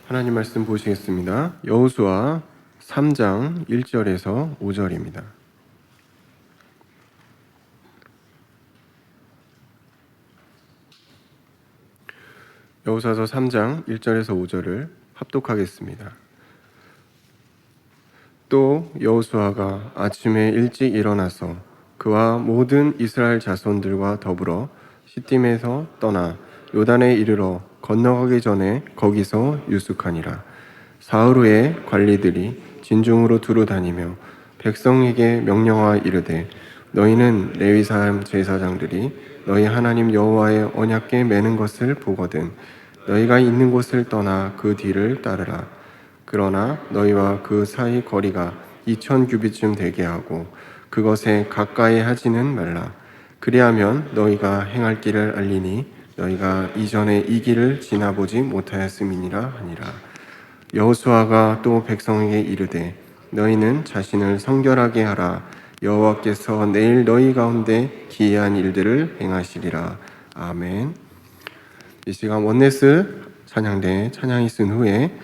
하나님 말씀 보시겠습니다. 여호수아 3장 1절에서 5절입니다. 여호수아서 3장 1절에서 5절을 합독하겠습니다. 또 여호수아가 아침에 일찍 일어나서 그와 모든 이스라엘 자손들과 더불어 시딤에서 떠나 요단에 이르러 건너가기 전에 거기서 유숙하니라. 사흘 후에 관리들이 진중으로 두루 다니며 백성에게 명령하여 이르되 너희는 레위 사람 제사장들이 너희 하나님 여호와의 언약궤 매는 것을 보거든 너희가 있는 곳을 떠나 그 뒤를 따르라. 그러나 너희와 그 사이 거리가 2000규빗쯤 되게 하고 그것에 가까이 하지는 말라. 그리하면 너희가 행할 길을 알리니 너희가 이전에 이 길을 지나보지 못하였음이니라 하니라. 여호수아가 또 백성에게 이르되 너희는 자신을 성결하게 하라. 여호와께서 내일 너희 가운데 기이한 일들을 행하시리라. 아멘. 이 시간 원네스 찬양대에 찬양이 쓴 후에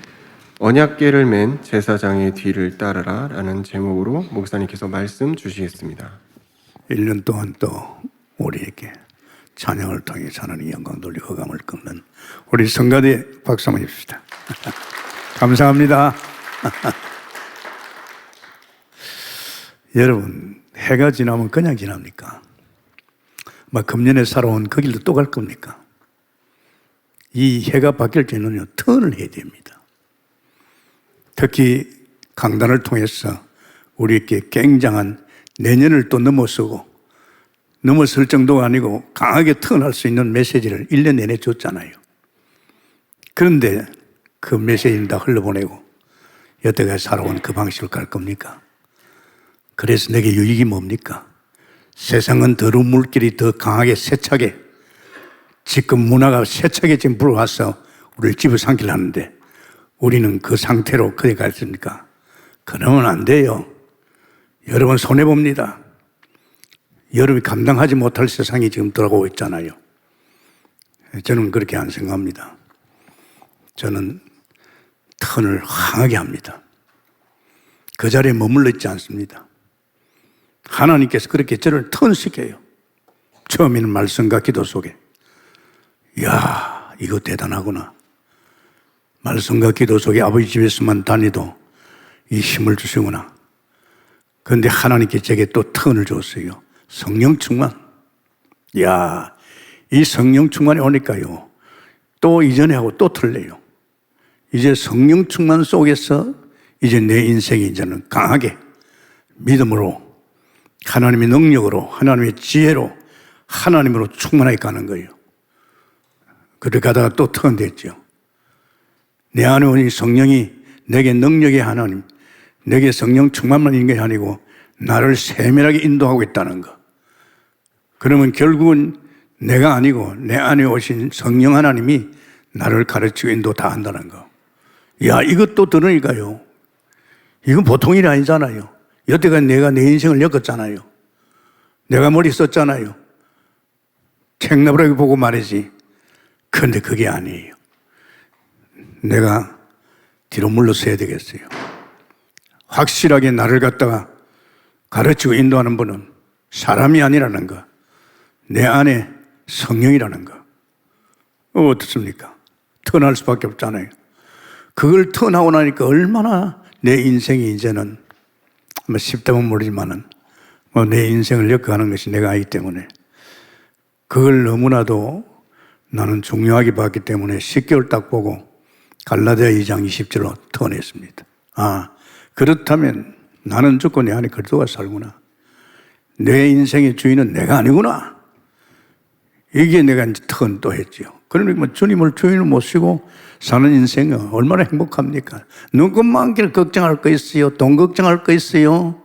언약궤를 맨 제사장의 뒤를 따르라 라는 제목으로 목사님께서 말씀 주시겠습니다. 1년 동안 또 우리에게 찬양을 통해 하나님의 영광 돌리 허감을 끊는 우리 성가대 박수 한번 칩시다. 감사합니다. 여러분, 해가 지나면 그냥 지납니까? 금년에 살아온 그 길도 또 갈 겁니까? 이 해가 바뀔 때는요, 턴을 해야 됩니다. 특히 강단을 통해서 우리에게 굉장한 내년을 또 넘어설 정도가 아니고 강하게 턴할 수 있는 메시지를 1년 내내 줬잖아요. 그런데 그 메시지는 다 흘러보내고 여태까지 살아온 그 방식을 갈 겁니까? 그래서 내게 유익이 뭡니까? 세상은 더러운 물길이 더 강하게 세차게, 지금 문화가 세차게 지금 불어와서 우리를 집어삼키려 하는데 우리는 그 상태로 그래 갔습니까? 그러면 안 돼요. 여러분 손해봅니다. 여러분이 감당하지 못할 세상이 지금 들어오고 있잖아요. 저는 그렇게 안 생각합니다. 저는 턴을 강하게 합니다. 그 자리에 머물러 있지 않습니다. 하나님께서 그렇게 저를 턴시켜요. 처음에는 말씀과 기도 속에. 이야, 이거 대단하구나. 말씀과 기도 속에 아버지 집에서만 다니도 이 힘을 주시구나. 그런데 하나님께 제게 또 턴을 줬어요. 성령 충만. 이야, 이 성령 충만이 오니까요, 또 이전에 하고 또 틀려요. 이제 성령 충만 속에서 이제 내 인생이 이제는 강하게 믿음으로, 하나님의 능력으로, 하나님의 지혜로, 하나님으로 충만하게 가는 거예요. 그렇게 가다가 또 턴됐죠. 내 안에 오니 성령이 내게 능력의 하나님, 내게 성령 충만만 있는 게 아니고 나를 세밀하게 인도하고 있다는 거. 그러면 결국은 내가 아니고 내 안에 오신 성령 하나님이 나를 가르치고 인도 다 한다는 거. 야, 이것도 들으니까요, 이건 보통 일이 아니잖아요. 여태까지 내가 내 인생을 엮었잖아요. 내가 머리 썼잖아요. 책나무라고 보고 말이지. 그런데 그게 아니에요. 내가 뒤로 물러서야 되겠어요. 확실하게 나를 갖다가 가르치고 인도하는 분은 사람이 아니라는 거, 내 안에 성령이라는 거. 어떻습니까? 턴할 수밖에 없잖아요. 그걸 턴하고 나니까 얼마나 내 인생이 이제는 쉽다면 모르지만은 내 인생을 엮어가는 것이 내가 아니기 때문에 그걸 너무나도 나는 중요하게 봤기 때문에 10개월 딱 보고 갈라디아 2장 20절로 턴했습니다. 아, 그렇다면 나는 죽고 내 안에 그리스도가 살구나. 내 인생의 주인은 내가 아니구나. 이게 내가 이제 턴 또 했죠. 그러니까 주님을 주인을 모시고 사는 인생은 얼마나 행복합니까? 누구만 길 걱정할 거 있어요? 돈 걱정할 거 있어요?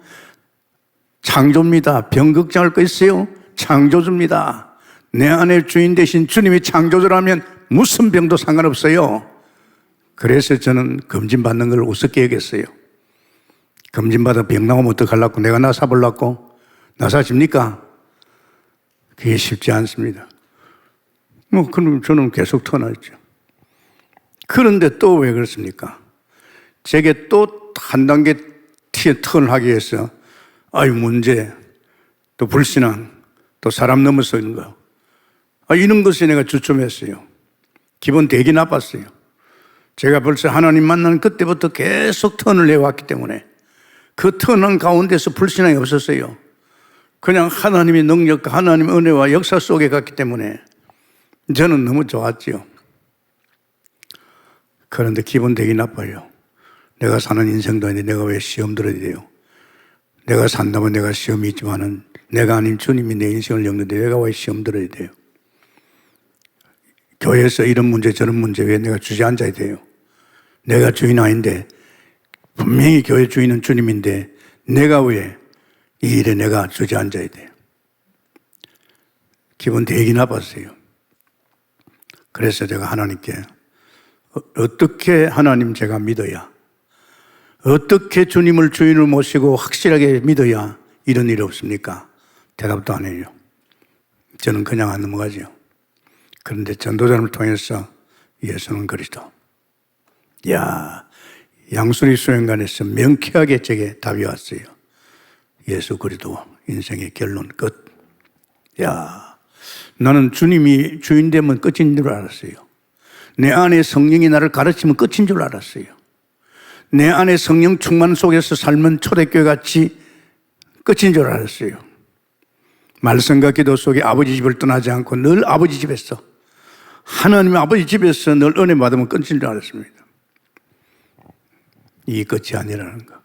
창조입니다. 병 걱정할 거 있어요? 창조주입니다. 내 안에 주인 되신 주님이 창조주라면 무슨 병도 상관없어요. 그래서 저는 검진받는 걸 우습게 여겼어요. 검진받아 병 나오면 어떡하려고? 내가 나사보려고? 나사집니까? 그게 쉽지 않습니다. 그럼 저는 계속 터나있죠. 그런데 또 왜 그렇습니까? 제게 또 한 단계 턴을 하기 위해서 문제, 또 불신앙, 또 사람 넘어서는 거, 이런 것에 내가 주춤했어요. 기분 되게 나빴어요. 제가 벌써 하나님 만나는 그때부터 계속 턴을 해왔기 때문에 그 턴한 가운데서 불신앙이 없었어요. 그냥 하나님의 능력과 하나님의 은혜와 역사 속에 갔기 때문에 저는 너무 좋았지요. 그런데 기분 되게 나빠요. 내가 사는 인생도 아닌데 내가 왜 시험 들어야 돼요? 내가 산다면 내가 시험이 있지만은 내가 아닌 주님이 내 인생을 겪는데 내가 왜 시험 들어야 돼요? 교회에서 이런 문제 저런 문제 왜 내가 주저앉아야 돼요? 내가 주인 아닌데 분명히 교회 주인은 주님인데 내가 왜 이 일에 내가 주저앉아야 돼요? 기분 되게 나빴어요. 그래서 제가 하나님께 어떻게 하나님 제가 믿어야, 어떻게 주님을 주인을 모시고 확실하게 믿어야 이런 일이 없습니까? 대답도 안 해요. 저는 그냥 안 넘어가죠. 그런데 전도자를 통해서 예수는 그리스도. 양수리 수행관에서 명쾌하게 제게 답이 왔어요. 예수 그리스도 인생의 결론 끝. 나는 주님이 주인 되면 끝인 줄 알았어요. 내 안에 성령이 나를 가르치면 끝인 줄 알았어요. 내 안에 성령 충만 속에서 살면 초대교회 같이 끝인 줄 알았어요. 말씀과 기도 속에 아버지 집을 떠나지 않고 늘 아버지 집에서, 하나님의 아버지 집에서 늘 은혜 받으면 끝인 줄 알았습니다. 이 끝이 아니라는 거.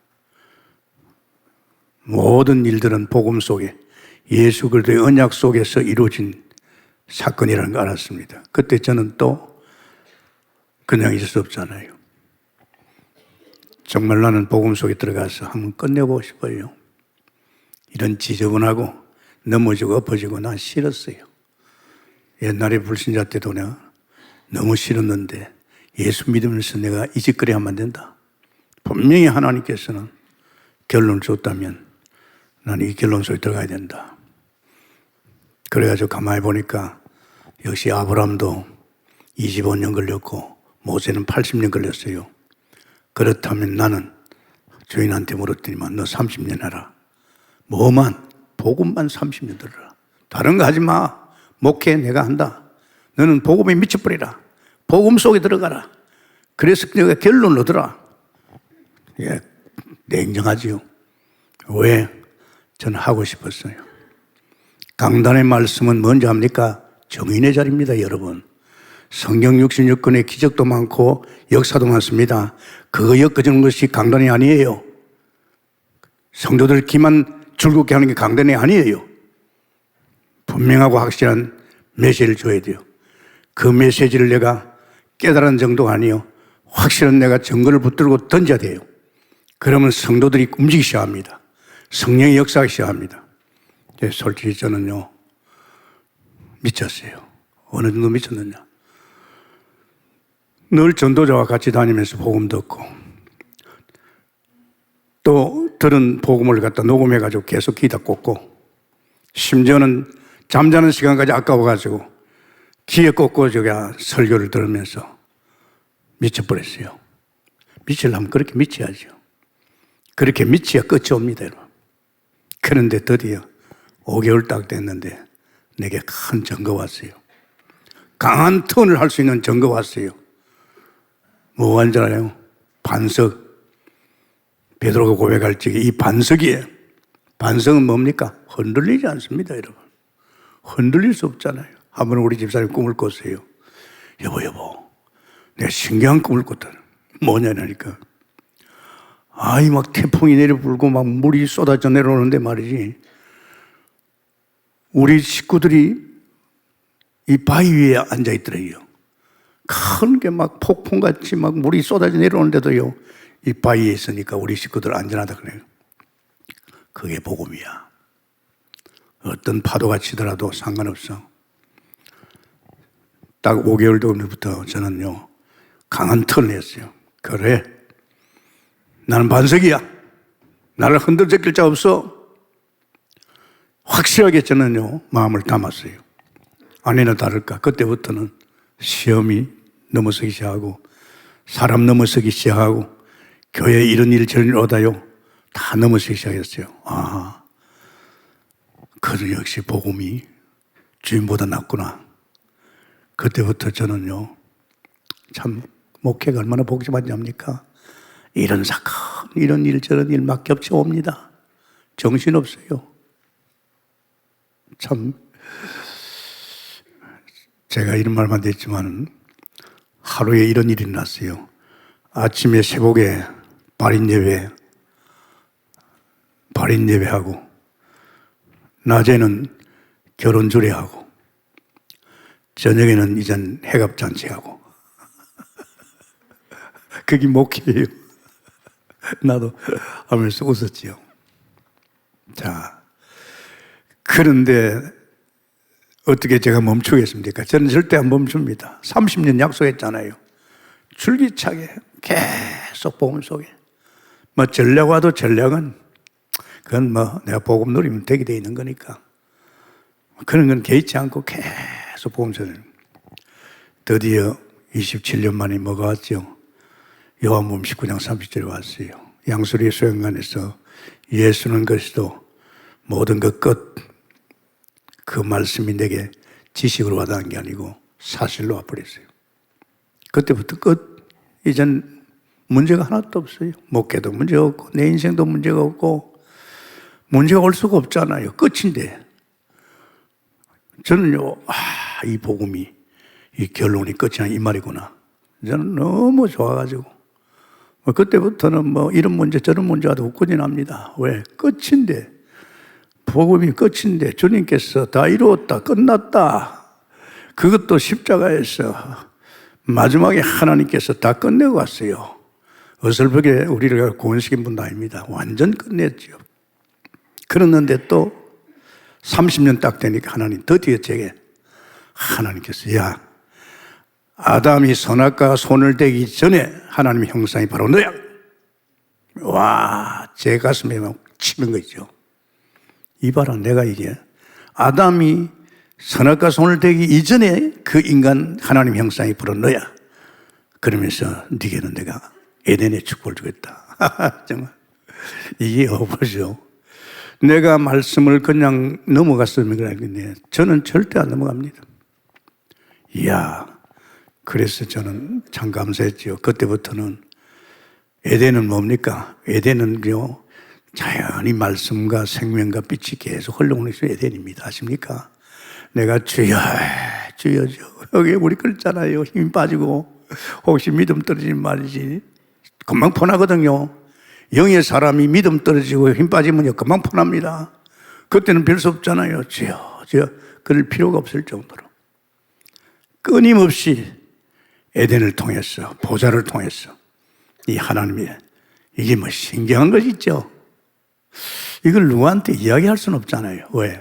모든 일들은 복음 속에 예수 그리스도의 언약 속에서 이루어진 사건이라는 걸 알았습니다. 그때 저는 또 그냥 있을 수 없잖아요. 정말 나는 복음 속에 들어가서 한번 끝내보고 싶어요. 이런 지저분하고 넘어지고 엎어지고 난 싫었어요. 옛날에 불신자 때도 내가 너무 싫었는데 예수 믿으면서 내가 이 짓거리 하면 안 된다. 분명히 하나님께서는 결론을 줬다면 나는 이 결론 속에 들어가야 된다. 그래가지고 가만히 보니까 역시 아브라함도 25년 걸렸고 모세는 80년 걸렸어요. 그렇다면 나는 주인한테 물었더니만 너 30년 해라. 뭐만? 복음만 30년 들어라. 다른 거 하지 마. 목회 내가 한다. 너는 복음에 미쳐버리라. 복음 속에 들어가라. 그래서 내가 결론을 얻으라. 냉정하지요. 왜? 저는 하고 싶었어요. 강단의 말씀은 뭔지 압니까? 정인의 자리입니다, 여러분. 성경 66권의 기적도 많고 역사도 많습니다. 그거 엮어주는 것이 강단이 아니에요. 성도들 기만 즐겁게 하는 게 강단이 아니에요. 분명하고 확실한 메시지를 줘야 돼요. 그 메시지를 내가 깨달은 정도가 아니요. 확실한 내가 증거를 붙들고 던져야 돼요. 그러면 성도들이 움직이기 시작합니다. 성령의 역사하기 시작합니다. 솔직히 저는요, 미쳤어요. 어느 정도 미쳤느냐. 늘 전도자와 같이 다니면서 복음 듣고 또 들은 복음을 갖다 녹음해가지고 계속 귀에다 꽂고 심지어는 잠자는 시간까지 아까워가지고 귀에 꽂고 설교를 들으면서 미쳐버렸어요. 미치려면 그렇게 미쳐야죠. 그렇게 미쳐야 끝이 옵니다, 여러분. 그런데 드디어 5개월 딱 됐는데 내게 큰 증거 왔어요. 강한 턴을 할 수 있는 증거 왔어요. 뭐 한 줄 알아요? 반석. 베드로가 고백할 적에 이 반석이에요. 반석은 뭡니까? 흔들리지 않습니다, 여러분. 흔들릴 수 없잖아요. 한번 우리 집사님 꿈을 꿨어요. 여보, 내가 신기한 꿈을 꿨다. 뭐냐니까. 막 태풍이 내려불고 막 물이 쏟아져 내려오는데 말이지. 우리 식구들이 이 바위 위에 앉아있더래요. 큰 게 막 폭풍같이 막 물이 쏟아져 내려오는데도요, 이 바위에 있으니까 우리 식구들 안전하다 그래요. 그게 복음이야. 어떤 파도가 치더라도 상관없어. 딱 5개월 전부터 저는요, 강한 턴을 했어요. 그래, 나는 반석이야. 나를 흔들릴 자 없어. 확실하게 저는요, 마음을 담았어요. 아니나 다를까 그때부터는 시험이 넘어서기 시작하고 사람 넘어서기 시작하고 교회 이런 일 저런 일 오다요 다 넘어서기 시작했어요. 그 역시 복음이 주인보다 낫구나. 그때부터 저는요, 참 목회가 얼마나 복잡한지 압니까? 이런 사건, 이런 일 저런 일 막 겹쳐옵니다. 정신없어요. 참 제가 이런 말만 했지만 하루에 이런 일이 났어요. 아침에 새벽에 발인 예배하고 낮에는 결혼 주례하고 저녁에는 이젠 해갑 잔치하고 그게 목회예요. 나도 하면서 웃었지요. 자, 그런데 어떻게 제가 멈추겠습니까? 저는 절대 안 멈춥니다. 30년 약속했잖아요. 줄기차게 계속 복음 속에. 뭐 전략 와도 전략은 그건 뭐 내가 복음 누리면 되게 돼 있는 거니까 그런 건 개의치 않고 계속 복음 속에. 드디어 27년 만에 뭐가 왔죠? 요한복음 19장 30절에 왔어요. 양수리 수양관에서 예수는 그리스도 모든 것 끝. 그 말씀이 내게 지식으로 와닿은 게 아니고 사실로 와버렸어요. 그때부터 끝. 이젠 문제가 하나도 없어요. 목회도 문제가 없고 내 인생도 문제가 없고 문제가 올 수가 없잖아요. 끝인데 저는요, 이 복음이 이 결론이 끝이 아니라 이 말이구나. 저는 너무 좋아가지고 그때부터는 뭐 이런 문제 저런 문제가 웃고지납니다. 왜? 끝인데 복음이 끝인데 주님께서 다 이루었다, 끝났다. 그것도 십자가에서 마지막에 하나님께서 다 끝내고 왔어요. 어설프게 우리를 구원시킨 분도 아닙니다. 완전 끝냈죠. 그랬는데 또 30년 딱 되니까 하나님 드디어 제게 하나님께서 야, 아담이 선악과 손을 대기 전에 하나님의 형상이 바로 너야. 와, 제 가슴에 막 치는 거죠. 이봐라, 내가 이게 아담이 선악과 손을 대기 이전에 그 인간 하나님 형상이 바로 너야. 그러면서 네게는 내가 에덴의 축복을 주겠다. 정말 이게 어버죠. 내가 말씀을 그냥 넘어갔으면 그랬는데 저는 절대 안 넘어갑니다. 이야, 그래서 저는 참 감사했죠. 그때부터는 에덴은 뭡니까? 에덴은요, 자연히 말씀과 생명과 빛이 계속 흘러오는 것이 에덴입니다. 아십니까? 내가 주여, 주여, 여기 우리 그랬잖아요. 힘 빠지고 혹시 믿음 떨어지는 말이지. 금방 폰하거든요. 영의 사람이 믿음 떨어지고 힘 빠지면요, 금방 폰합니다. 그때는 별 수 없잖아요. 주여, 주여. 그럴 필요가 없을 정도로. 끊임없이 에덴을 통해서, 보좌를 통해서 이 하나님의 이게 뭐 신기한 것 있죠? 이걸 누구한테 이야기할 수는 없잖아요. 왜?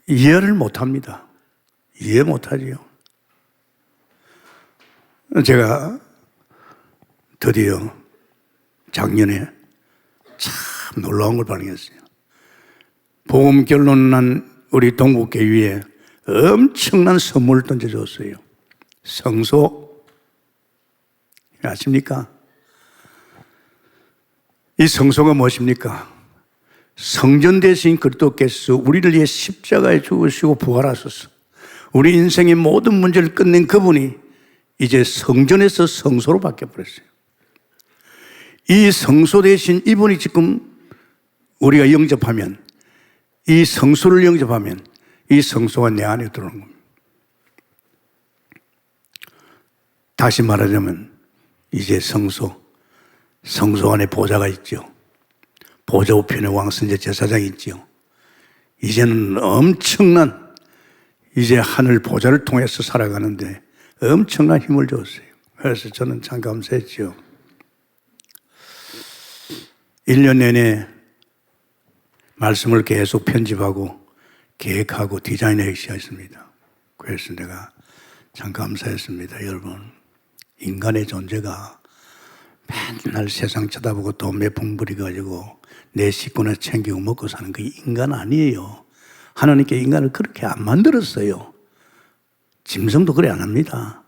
이해를 못 합니다. 이해 못 하지요. 제가 드디어 작년에 참 놀라운 걸 발견했어요. 복음 결론 난 우리 동국교회에 엄청난 선물을 던져줬어요. 성소. 아십니까? 이 성소가 무엇입니까? 성전 대신 그리스도께서 우리를 위해 십자가에 죽으시고 부활하셔서 우리 인생의 모든 문제를 끝낸 그분이 이제 성전에서 성소로 바뀌어버렸어요. 이 성소 대신 이분이 지금 우리가 영접하면, 이 성소를 영접하면 이 성소가 내 안에 들어오는 겁니다. 다시 말하자면 이제 성소 안에 보좌가 있죠. 보좌 우편에 왕선제 제사장이 있죠. 이제는 엄청난 이제 하늘 보좌를 통해서 살아가는데 엄청난 힘을 줬어요. 그래서 저는 참 감사했죠. 1년 내내 말씀을 계속 편집하고 계획하고 디자인하기 시작했습니다. 그래서 내가 참 감사했습니다. 여러분, 인간의 존재가 맨날 세상 쳐다보고 돈 몇 푼 부리가지고 내 식구나 챙기고 먹고 사는 그 인간 아니에요. 하나님께 인간을 그렇게 안 만들었어요. 짐승도 그래 안 합니다.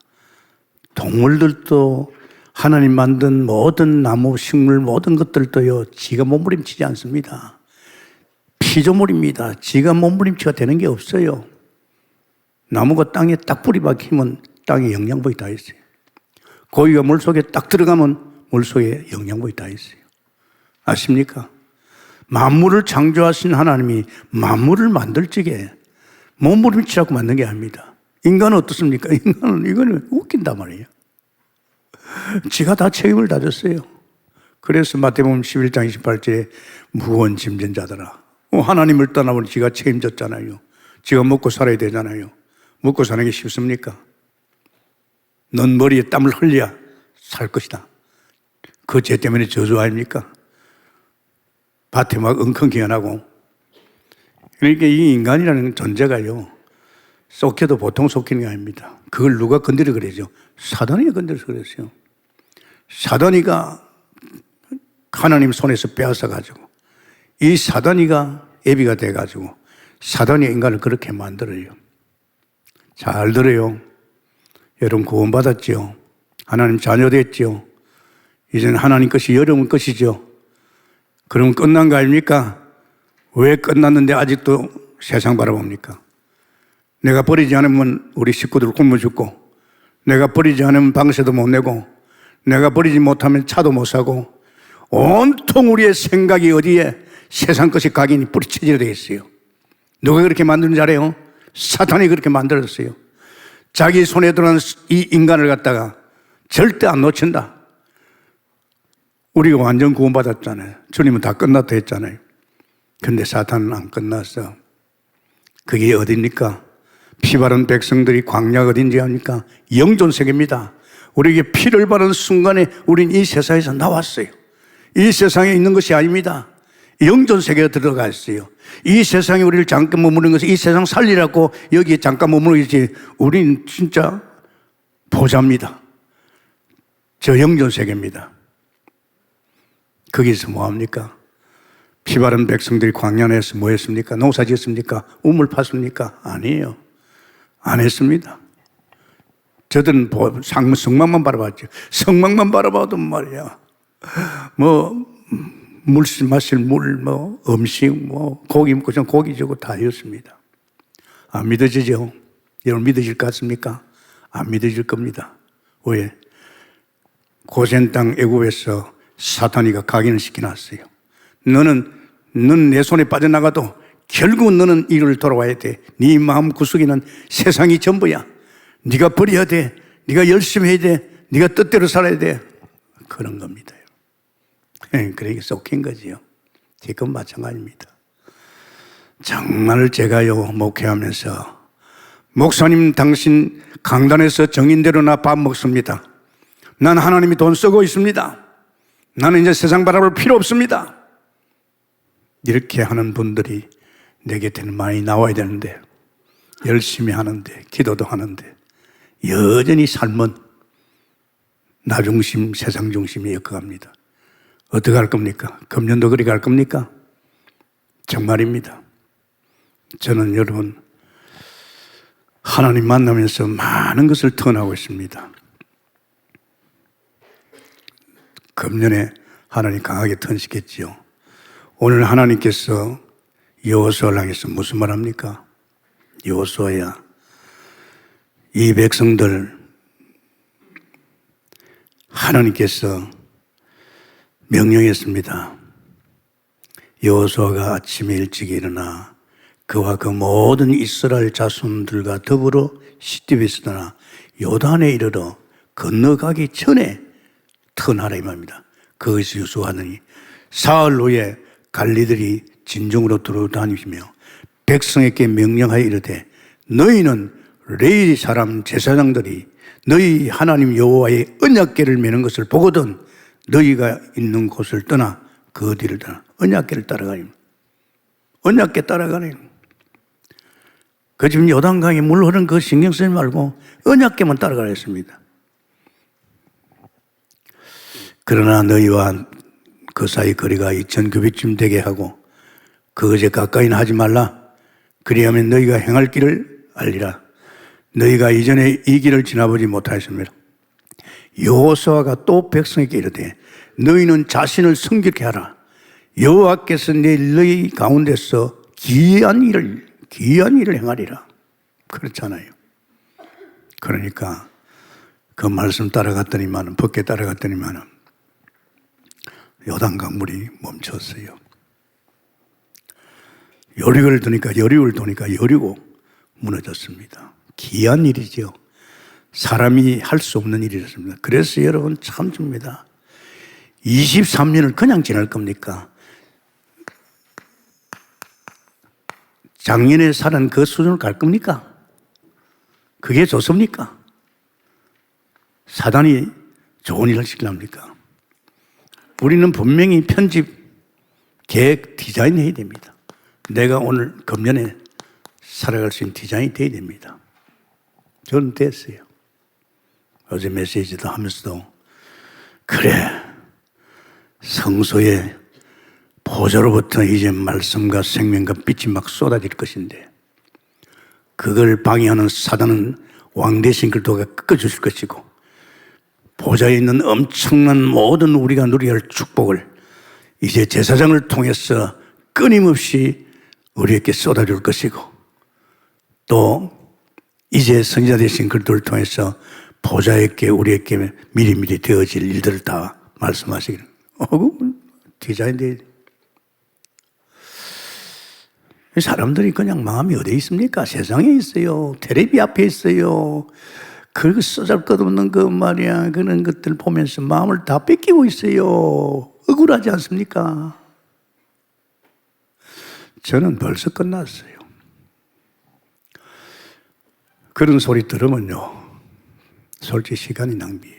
동물들도 하나님 만든 모든 나무, 식물, 모든 것들도요, 지가 몸부림치지 않습니다. 피조물입니다. 지가 몸부림치가 되는 게 없어요. 나무가 땅에 딱 뿌리 박히면 땅에 영양분이 다 있어요. 고기가 물속에 딱 들어가면 물속에 영양분이 다 있어요. 아십니까? 만물을 창조하신 하나님이 만물을 만들 적에 몸부림치라고 만든 게 아닙니다. 인간은 어떻습니까? 인간은 이거는 웃긴단 말이에요. 지가 다 책임을 다 졌어요. 그래서 마태복음 11장 28절에 무거운 짐진 자들아. 하나님을 떠나면 지가 책임졌잖아요. 지가 먹고 살아야 되잖아요. 먹고 사는 게 쉽습니까? 넌 머리에 땀을 흘려야 살 것이다. 그 죄 때문에 저주 아닙니까? 밭에 막 엉컹기어나고. 그러니까 이 인간이라는 존재가요, 썩혀도 보통 썩히는 게 아닙니다. 그걸 누가 건드려 그러죠? 사단이가 건드려서 그랬어요. 사단이가 하나님 손에서 빼앗아가지고, 이 사단이가 애비가 돼가지고, 사단이 인간을 그렇게 만들어요. 잘 들어요. 여러분 구원받았죠. 하나님 자녀 됐죠. 이제는 하나님 것이 여러분 것이죠. 그럼 끝난 거 아닙니까? 왜 끝났는데 아직도 세상 바라봅니까? 내가 버리지 않으면 우리 식구들 굶어 죽고, 내가 버리지 않으면 방세도 못 내고, 내가 버리지 못하면 차도 못 사고, 온통 우리의 생각이 어디에 세상 것이 각인이 뿌리쳐져 되어 있어요. 누가 그렇게 만드는지 알아요? 사탄이 그렇게 만들었어요. 자기 손에 들어온 이 인간을 갖다가 절대 안 놓친다. 우리가 완전 구원받았잖아요. 주님은 다 끝났다 했잖아요. 근데 사탄은 안 끝났어. 그게 어디입니까? 피 바른 백성들이 광야가 어딘지 압니까? 영존 세계입니다. 우리에게 피를 바른 순간에 우린 이 세상에서 나왔어요. 이 세상에 있는 것이 아닙니다. 영존 세계에 들어가 있어요. 이 세상에 우리를 잠깐 머무는 것은 이 세상 살리라고 여기에 잠깐 머무르지, 우린 진짜 보자입니다. 저 영존 세계입니다. 거기서 뭐합니까? 피 바른 백성들이 광야에서 뭐 했습니까? 농사 지었습니까? 우물 팠습니까? 아니에요. 안 했습니다. 저들은 성막만 바라봤죠. 성막만 바라봐도 말이야, 마실 물, 음식, 고기 먹고 전 고기 주고 다였습니다. 안 믿어지죠? 여러분 믿어질 것 같습니까? 안 믿어질 겁니다. 왜? 고센 땅 애굽에서 사탄이가 각인을 시켜놨어요. 넌 내 손에 빠져나가도 결국은 너는 이를 돌아와야 돼. 네 마음 구석에는 세상이 전부야. 네가 버려야 돼. 네가 열심히 해야 돼. 네가 뜻대로 살아야 돼. 그런 겁니다. 그러니까 속힌 거지요. 지금 마찬가지입니다. 정말 제가요, 목회하면서, 목사님 당신 강단에서 정인대로 나 밥 먹습니다. 난 하나님이 돈 쓰고 있습니다. 나는 이제 세상 바라볼 필요 없습니다. 이렇게 하는 분들이 내 곁에는 많이 나와야 되는데, 열심히 하는데, 기도도 하는데, 여전히 삶은 나 중심, 세상 중심이 엮어갑니다. 어떻게 할 겁니까? 금년도 그리 갈 겁니까? 정말입니다. 저는 여러분, 하나님 만나면서 많은 것을 터나고 있습니다. 금년에 하나님 강하게 턴시켰지요. 오늘 하나님께서 여호수아를 향해서 무슨 말 합니까? 여호수아야, 이 백성들 하나님께서 명령했습니다. 여호수아가 아침에 일찍 일어나 그와 그 모든 이스라엘 자손들과 더불어 시집에서 떠나 요단에 이르러 건너가기 전에 턴하라 이 말입니다. 거기서 유수하느니 사흘 후에 관리들이 진중으로 들어다니시며 백성에게 명령하여 이르되 너희는 레위 사람 제사장들이 너희 하나님 여호와의 언약궤를 메는 것을 보거든 너희가 있는 곳을 떠나 그 뒤를 떠나 언약궤를 따라가니 언약궤 따라가니 그 지금 요단강에 물 흐르는 그 신경 쓰지 말고 언약궤만 따라가라 했습니다. 그러나 너희와 그 사이 거리가 2,000규빗쯤 되게 하고 그것에 가까이는 하지 말라. 그리하면 너희가 행할 길을 알리라. 너희가 이전에 이 길을 지나보지 못하였습니다. 여호수아가 또 백성에게 이르되 너희는 자신을 성결케 하라. 여호와께서 너희 가운데서 기이한 일을 행하리라. 그렇잖아요. 그러니까 그 말씀 따라갔더니만, 법궤 따라갔더니만 요단강 물이 멈췄어요. 여리고를 도니까 여리고 무너졌습니다. 기이한 일이죠. 사람이 할 수 없는 일이었습니다. 그래서 여러분 참 줍니다. 23년을 그냥 지날 겁니까? 작년에 살은 그 수준을 갈 겁니까? 그게 좋습니까? 사단이 좋은 일을 시키랍니까? 우리는 분명히 편집, 계획, 디자인 해야 됩니다. 내가 오늘 금년에 살아갈 수 있는 디자인이 돼야 됩니다. 저는 됐어요. 어제 메시지도 하면서도 그래, 성소의 보좌로부터 이제 말씀과 생명과 빛이 막 쏟아질 것인데 그걸 방해하는 사단은 왕대신 그리스도가 꺾어주실 것이고 보좌에 있는 엄청난 모든 우리가 누려야 할 축복을 이제 제사장을 통해서 끊임없이 우리에게 쏟아줄 것이고 또 이제 선지자 되신 그리스도를 통해서 보좌에게 우리에게 미리미리 되어질 일들을 다 말씀하시기를 디자인돼. 사람들이 그냥 마음이 어디에 있습니까? 세상에 있어요. 텔레비 앞에 있어요. 그 쓰잘것없는 그 말이야 그런 것들 보면서 마음을 다 뺏기고 있어요. 억울하지 않습니까? 저는 벌써 끝났어요. 그런 소리 들으면요 솔직히 시간이 낭비예요.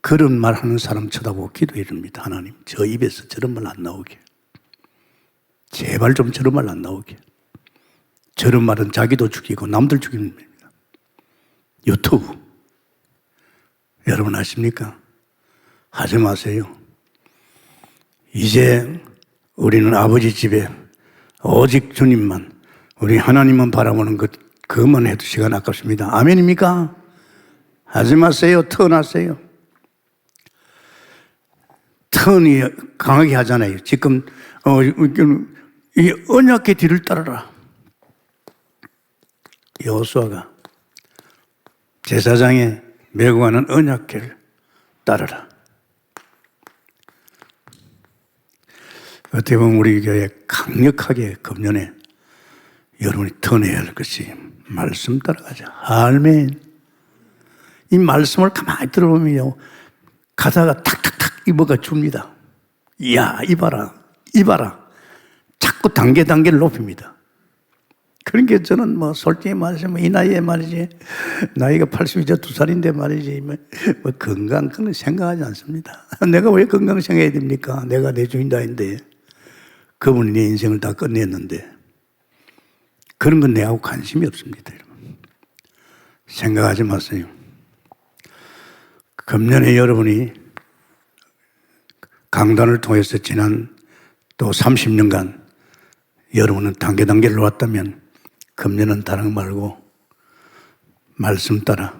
그런 말 하는 사람 쳐다보고 기도해 줍니다. 하나님 저 입에서 저런 말 안 나오게, 제발 좀 저런 말 안 나오게. 저런 말은 자기도 죽이고 남들 죽이는 겁니다. 유튜브 여러분 아십니까? 하지 마세요. 이제 우리는 아버지 집에 오직 주님만, 우리 하나님만 바라보는 그것만 해도 시간 아깝습니다. 아멘입니까? 하지 마세요. 턴하세요. 턴이 강하게 하잖아요. 지금 이 언약의 뒤를 따르라. 여호수아가 제사장에 메고 가는 언약궤를 따르라. 어떻게 보면 우리 교회 강력하게 금년에 여러분이 턴해야 할 것이 말씀 따라가자. 아멘. 이 말씀을 가만히 들어보면요 가다가 탁탁탁 입어가 줍니다. 이야 이봐라 자꾸 단계를 높입니다. 그러니까 저는 솔직히 말하자면 이 나이에 말이지, 나이가 82저 2살인데 말이지, 건강 그런 생각하지 않습니다. 내가 왜 건강 생각해야 됩니까? 내가 내 주인다인데 그분이 내 인생을 다 끝냈는데 그런 건 내하고 관심이 없습니다. 여러분. 생각하지 마세요. 금년에 여러분이 강단을 통해서 지난 또 30년간 여러분은 단계를 왔다면 금년은 다른 거 말고 말씀 따라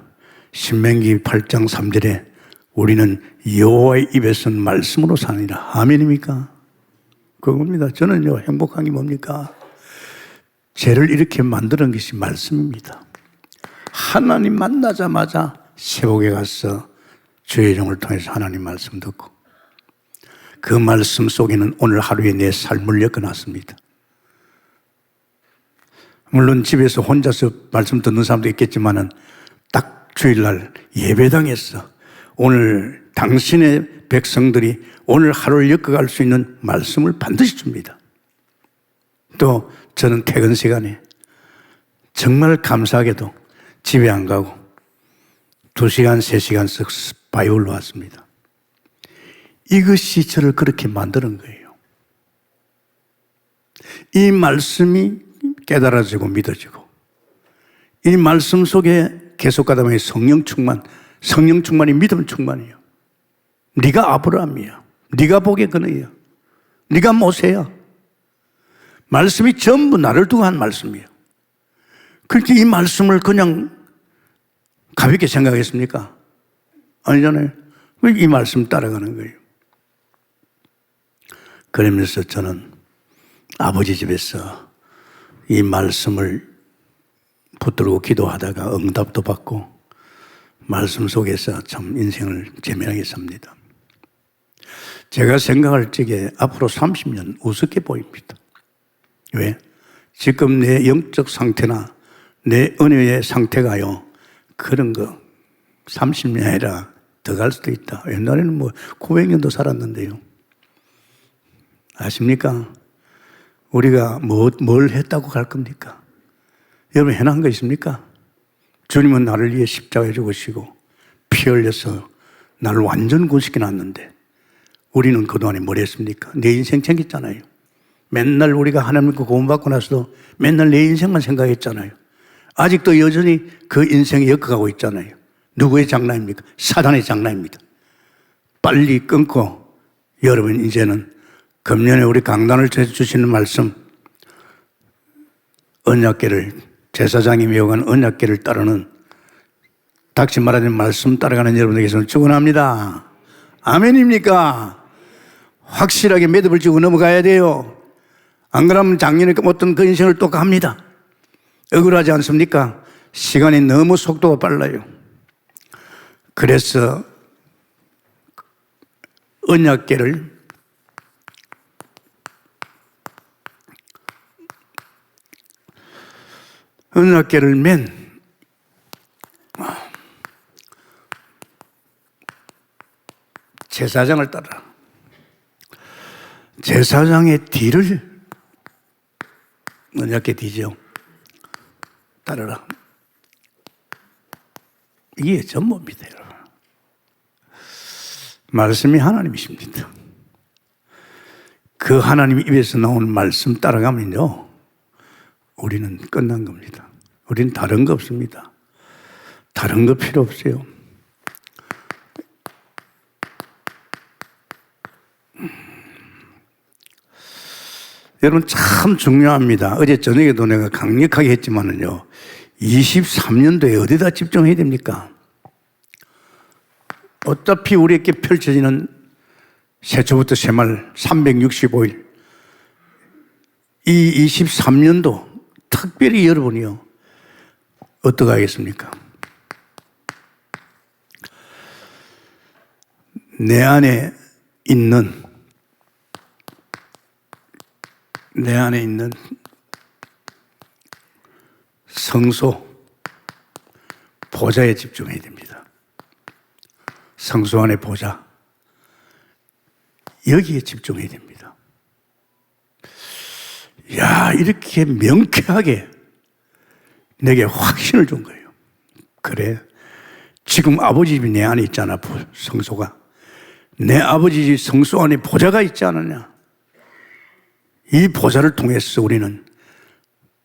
신명기 8장 3절에 우리는 여호와의 입에서 말씀으로 사니라. 아멘입니까? 그겁니다. 저는요 행복한 게 뭡니까? 죄를 이렇게 만드는 것이 말씀입니다. 하나님 만나자마자 세복에 가서 주의 종을 통해서 하나님 말씀 듣고 그 말씀 속에는 오늘 하루에 내 삶을 엮어놨습니다. 물론 집에서 혼자서 말씀 듣는 사람도 있겠지만은 딱 주일날 예배당에서 오늘 당신의 백성들이 오늘 하루를 엮어갈 수 있는 말씀을 반드시 줍니다. 또 저는 퇴근 시간에 정말 감사하게도 집에 안 가고 2시간, 3시간씩 바이올로 왔습니다. 이것이 저를 그렇게 만드는 거예요. 이 말씀이 깨달아지고 믿어지고 이 말씀 속에 계속 가다 보니 성령 충만이 믿음 충만이에요. 네가 아브라함이야. 네가 복의 근원이야. 네가 모세야. 말씀이 전부 나를 두고 한 말씀이에요. 그렇게 이 말씀을 그냥 가볍게 생각했습니까? 아니잖아요. 이 말씀 따라가는 거예요. 그러면서 저는 아버지 집에서 이 말씀을 붙들고 기도하다가 응답도 받고 말씀 속에서 참 인생을 재미나게 삽니다. 제가 생각할 적에 앞으로 30년 우습게 보입니다. 왜? 지금 내 영적 상태나 내 은혜의 상태가요, 그런 거 30년 아니라 더 갈 수도 있다. 옛날에는 900년도 살았는데요. 아십니까? 우리가 뭘 했다고 갈 겁니까? 여러분 해난 거 있습니까? 주님은 나를 위해 십자가에 죽으시고 피 흘려서 나를 완전 구원시켜 놨는데 우리는 그동안에 뭘 했습니까? 내 인생 챙겼잖아요. 맨날 우리가 하나님께 구원받고 나서도 맨날 내 인생만 생각했잖아요. 아직도 여전히 그 인생에 엮어가고 있잖아요. 누구의 장난입니까? 사단의 장난입니다. 빨리 끊고 여러분 이제는 금년에 우리 강단을 주시는 말씀, 언약궤를, 제사장이 메어간 언약궤를 따르는, 닥치 말하는 말씀 따라가는 여러분에게서는 축원합니다. 아멘입니까? 확실하게 매듭을 지고 넘어가야 돼요. 안 그러면 작년에 어떤 그 인생을 또 갑니다. 억울하지 않습니까? 시간이 너무 속도가 빨라요. 그래서 언약궤를 맨 제사장을 따라. 제사장의 뒤를 언약궤 뒤죠. 따르라. 이게 전부입니다, 여러분. 말씀이 하나님이십니다. 그 하나님 입에서 나오는 말씀 따라가면요, 우리는 끝난 겁니다. 우리는 다른 거 없습니다. 다른 거 필요 없어요. 여러분 참 중요합니다. 어제 저녁에도 내가 강력하게 했지만은요, 23년도에 어디다 집중해야 됩니까? 어차피 우리에게 펼쳐지는 새초부터 새말 365일, 이 23년도 특별히 여러분이요, 어떻게 하겠습니까? 내 안에 있는 성소, 보좌에 집중해야 됩니다. 성소 안의 보좌, 여기에 집중해야 됩니다. 야, 이렇게 명쾌하게 내게 확신을 준 거예요. 그래, 지금 아버지 집이 내 안에 있잖아, 성소가. 내 아버지 집 성소 안에 보좌가 있지 않느냐. 이 보좌를 통해서 우리는,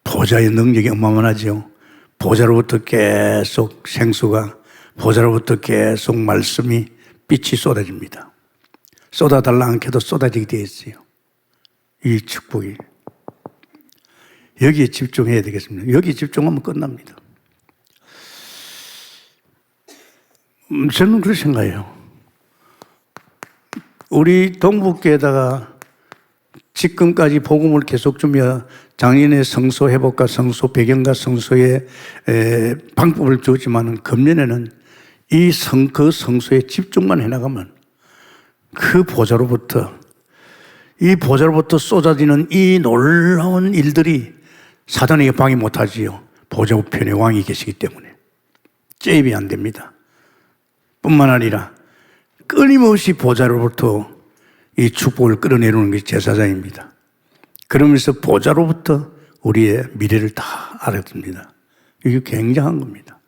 보좌의 능력이 어마어마하죠. 보좌로부터 계속 생수가, 보좌로부터 계속 말씀이, 빛이 쏟아집니다. 쏟아달라 않게도 쏟아지게 되어 있어요. 이 축복이. 여기에 집중해야 되겠습니다. 여기에 집중하면 끝납니다. 저는 그렇게 생각해요. 우리 동북교에다가 지금까지 복음을 계속 주며 작년에 성소 회복과 성소 배경과 성소의 방법을 주었지만, 금년에는 그 성소에 집중만 해나가면 그 보좌로부터, 이 보좌로부터 쏟아지는 이 놀라운 일들이 사단에게 방해 못하지요. 보좌 우편에 왕이 계시기 때문에 잽이 안 됩니다. 뿐만 아니라 끊임없이 보좌로부터 이 축복을 끌어내려는 것이 제사장입니다. 그러면서 보좌로부터 우리의 미래를 다 알아줍니다. 이게 굉장한 겁니다.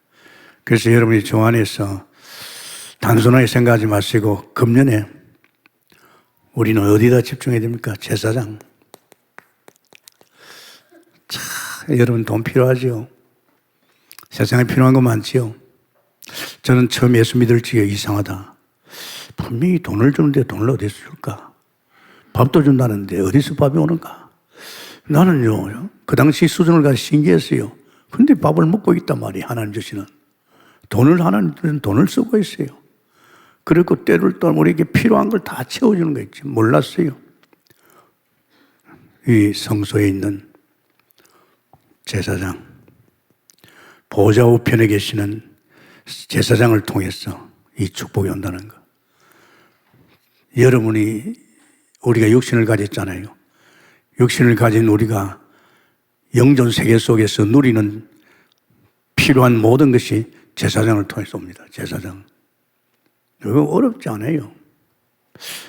그래서 여러분이 저 안에서 단순하게 생각하지 마시고, 금년에 우리는 어디다 집중해야 됩니까? 제사장. 여러분 돈 필요하죠? 세상에 필요한 거 많지요? 저는 처음 예수 믿을 적에 이상하다. 분명히 돈을 주는데 돈을 어디서 줄까? 밥도 준다는데 어디서 밥이 오는가? 나는요, 그 당시 수준을 가지고 신기했어요. 근데 밥을 먹고 있단 말이에요. 하나님 주시는. 하나님은 돈을 쓰고 있어요. 그리고 때를 또 우리에게 필요한 걸 다 채워주는 거 있지. 몰랐어요. 이 성소에 있는 제사장, 보좌 우편에 계시는 제사장을 통해서 이 축복이 온다는 거. 여러분이 우리가 육신을 가졌잖아요. 육신을 가진 우리가 영전 세계 속에서 누리는 필요한 모든 것이 제사장을 통해서 옵니다. 제사장. 이거 어렵지 않아요.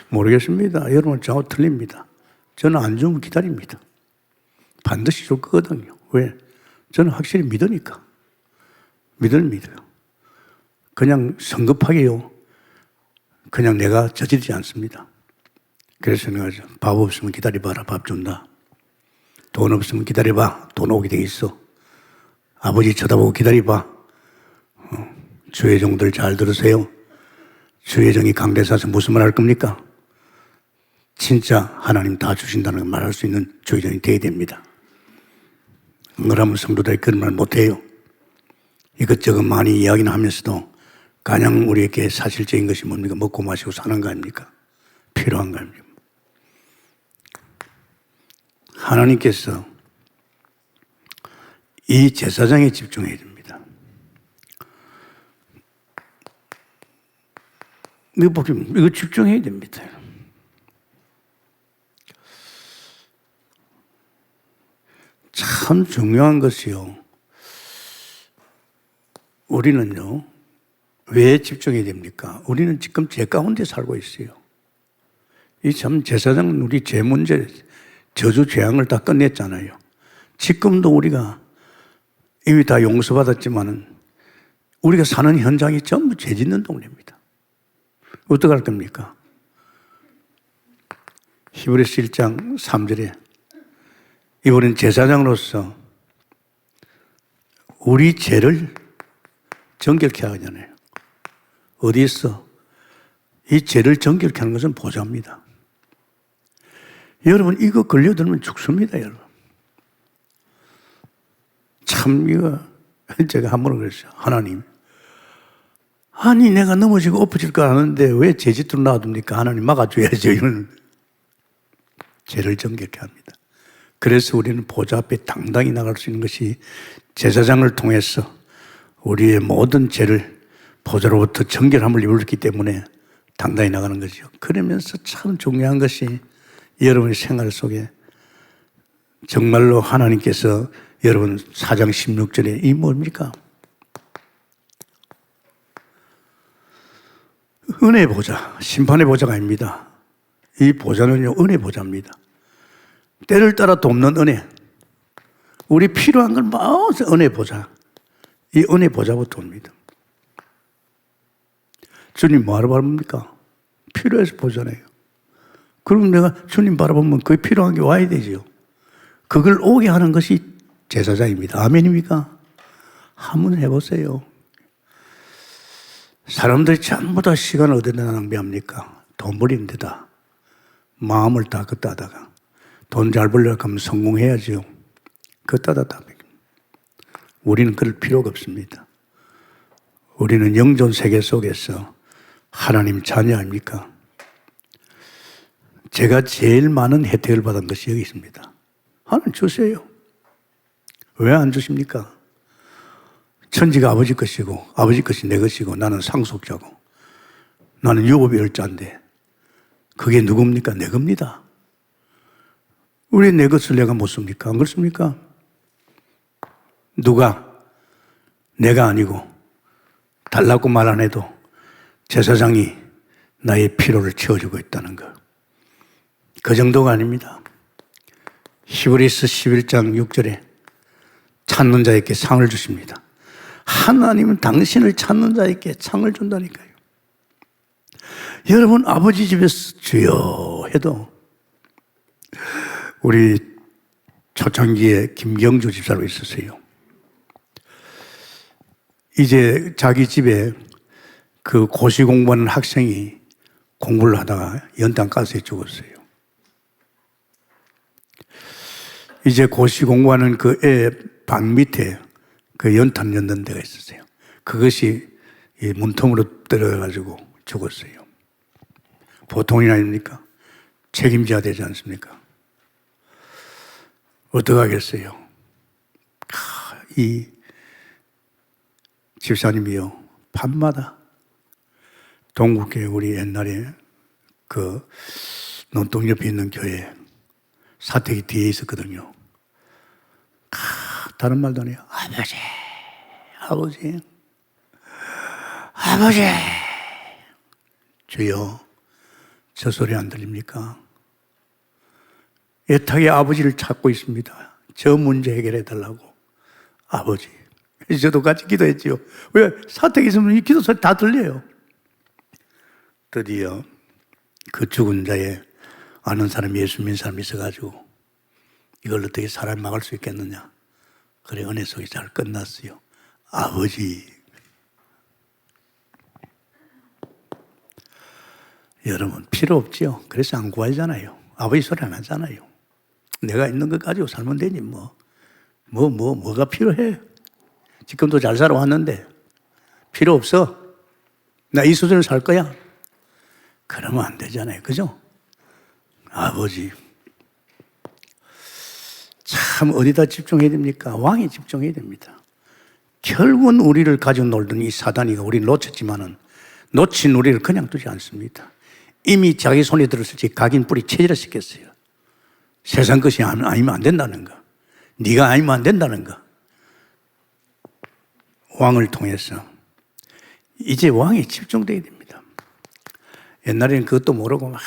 모르겠습니다. 여러분 저하고 틀립니다. 저는 안 주면 기다립니다. 반드시 줄 거거든요. 왜? 저는 확실히 믿으니까. 믿어요. 그냥 성급하게요. 그냥 내가 저지르지 않습니다. 그래서 내가 밥 없으면 기다려봐라. 밥 준다. 돈 없으면 기다려봐. 돈 오게 돼 있어. 아버지 쳐다보고 기다려봐. 주의 종들 잘 들으세요. 주의 종이 강대사서 무슨 말 할 겁니까? 진짜 하나님 다 주신다는 걸 말할 수 있는 주의 종이 되어야 됩니다. 그러면 성도들이 그런 말 못해요. 이것저것 많이 이야기는 하면서도 가장 우리에게 사실적인 것이 뭡니까? 먹고 마시고 사는 거 아닙니까? 필요한 거 아닙니까? 하나님께서 이 제사장에 집중해야 됩니다. 이거 집중해야 됩니다. 참 중요한 것이요. 우리는요, 왜 집중해야 됩니까? 우리는 지금 죄 가운데 살고 있어요. 이 참 제사장은 우리 죄 문제, 저주 재앙을 다 끝냈잖아요. 지금도 우리가 이미 다 용서받았지만은 우리가 사는 현장이 전부 죄 짓는 동네입니다. 어떡할 겁니까? 히브리서 1장 3절에 이번엔 제사장으로서 우리 죄를 정결케 하잖아요. 어디 있어? 이 죄를 정결케 하는 것은 보좌입니다. 여러분 이거 걸려들면 죽습니다, 여러분. 참 이거 제가 한 번은 그랬어요. 하나님, 아니 내가 넘어지고 엎어질 걸 아는데 왜 죄짓도록 놔둡니까? 하나님 막아줘야죠. 이런 죄를 정결케 합니다. 그래서 우리는 보좌 앞에 당당히 나갈 수 있는 것이 제사장을 통해서 우리의 모든 죄를 보좌로부터 정결함을 이루었기 때문에 당당히 나가는 거죠. 그러면서 참 중요한 것이 여러분의 생활 속에 정말로 하나님께서 여러분 4장 16절에 이 뭡니까? 은혜 보좌, 심판의 보좌가 아닙니다. 이 보좌는요, 은혜 보좌입니다. 때를 따라 돕는 은혜. 우리 필요한 걸 모아서 은혜 보좌. 이 은혜 보좌부터 옵니다. 주님 뭐하러 바랍니까? 필요해서 보잖아요. 그럼 내가 주님 바라보면 그게 필요한 게 와야 되죠. 그걸 오게 하는 것이 제사장입니다. 아멘입니까? 한번 해보세요. 사람들이 전부 다 시간을 어디다 낭비합니까? 돈 버리는 데다. 마음을 다 걷다 하다가 돈 잘 벌려고 하면 성공해야죠. 걷다 하다. 우리는 그럴 필요가 없습니다. 우리는 영존 세계 속에서 하나님 자녀 아닙니까? 제가 제일 많은 혜택을 받은 것이 여기 있습니다. 하나님 주세요. 왜 안 주십니까? 천지가 아버지 것이고 아버지 것이 내 것이고 나는 상속자고 나는 유업일자인데 그게 누굽니까? 내 겁니다. 왜 내 것을 내가 못 씁니까? 안 그렇습니까? 누가 내가 아니고 달라고 말 안 해도 제사장이 나의 필요를 채워주고 있다는 것. 그 정도가 아닙니다. 히브리서 11장 6절에 찾는 자에게 상을 주십니다. 하나님은 당신을 찾는 자에게 상을 준다니까요. 여러분 아버지 집에서 주여 해도 우리 초창기에 김경주 집사로 있었어요. 이제 자기 집에 그 고시 공부하는 학생이 공부를 하다가 연탄가스에 죽었어요. 이제 고시 공부하는 그 애 방 밑에 그 연탄 넣는 데가 있었어요. 그것이 이 문통으로 떨어져가지고 죽었어요. 보통 일 아닙니까? 책임져야 되지 않습니까? 어떡하겠어요? 이 집사님이요, 밤마다 동국교회 우리 옛날에 그 논동 옆에 있는 교회 사택이 뒤에 있었거든요. 다른 말도 안 해요. 아버지, 아버지, 아버지. 주여, 저 소리 안 들립니까? 애타게 아버지를 찾고 있습니다. 저 문제 해결해 달라고. 아버지. 저도 같이 기도했지요. 왜? 사택에 있으면 이 기도 소리 다 들려요. 드디어 그 죽은 자의 아는 사람이 예수 믿는 사람이 있어가지고 이걸 어떻게 사람이 막을 수 있겠느냐. 그래, 은혜 속에 잘 끝났어요. 아버지. 여러분, 필요 없지요. 그래서 안 구하잖아요. 아버지 소리 안 하잖아요. 내가 있는 것 가지고 살면 되니, 뭐가 필요해? 지금도 잘 살아왔는데, 필요 없어. 나 이 수준을 살 거야. 그러면 안 되잖아요. 그죠? 아버지. 참, 어디다 집중해야 됩니까? 왕에 집중해야 됩니다. 결국은 우리를 가지고 놀던 이 사단이가 우리를 놓쳤지만은, 놓친 우리를 그냥 두지 않습니다. 이미 자기 손에 들었을 때 각인 뿌리 체질화시켰어요. 세상 것이 아니면 안 된다는 거. 네가 아니면 안 된다는 거. 왕을 통해서 이제 왕에 집중돼야 됩니다. 옛날에는 그것도 모르고 막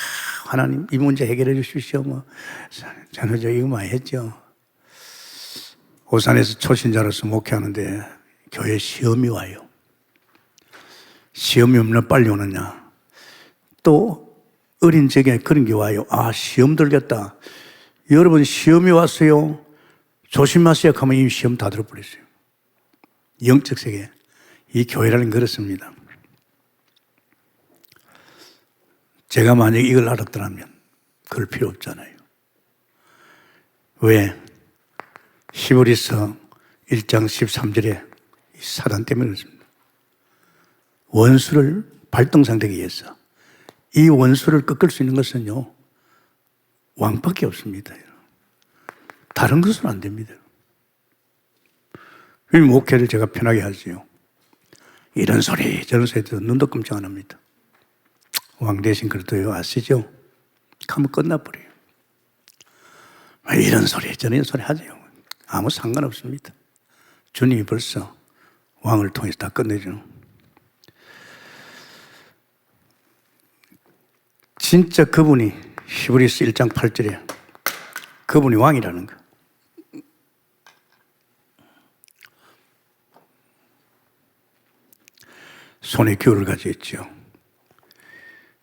하나님 이 문제 해결해 주십시오. 저는 이거 많이 했죠. 오산에서 초신자로서 목회하는데 교회 시험이 와요. 시험이 오면 빨리 오느냐. 또 어린 적에 그런 게 와요. 아, 시험 들겠다. 여러분, 시험이 왔어요. 조심하세요 하면 이미 시험 다 들어버렸어요. 영적 세계. 이 교회라는 그렇습니다. 제가 만약에 이걸 알았더라면 그럴 필요 없잖아요. 왜? 히브리서 1장 13절에 사단 때문에 그렇습니다. 원수를 발동상되기 위해서 이 원수를 꺾을 수 있는 것은요, 왕밖에 없습니다. 다른 것은 안 됩니다. 이 목회를 제가 편하게 하지요. 이런 소리 저런 소리 들어도 눈도 끔찍 안 합니다. 왕 대신 그래도요, 아시죠? 하면 끝나버려요. 이런 소리 저런 소리 하죠. 아무 상관없습니다. 주님이 벌써 왕을 통해서 다 끝내죠. 진짜 그분이 히브리서 1장 8절에 그분이 왕이라는 거. 손에 규를 가지고 있죠.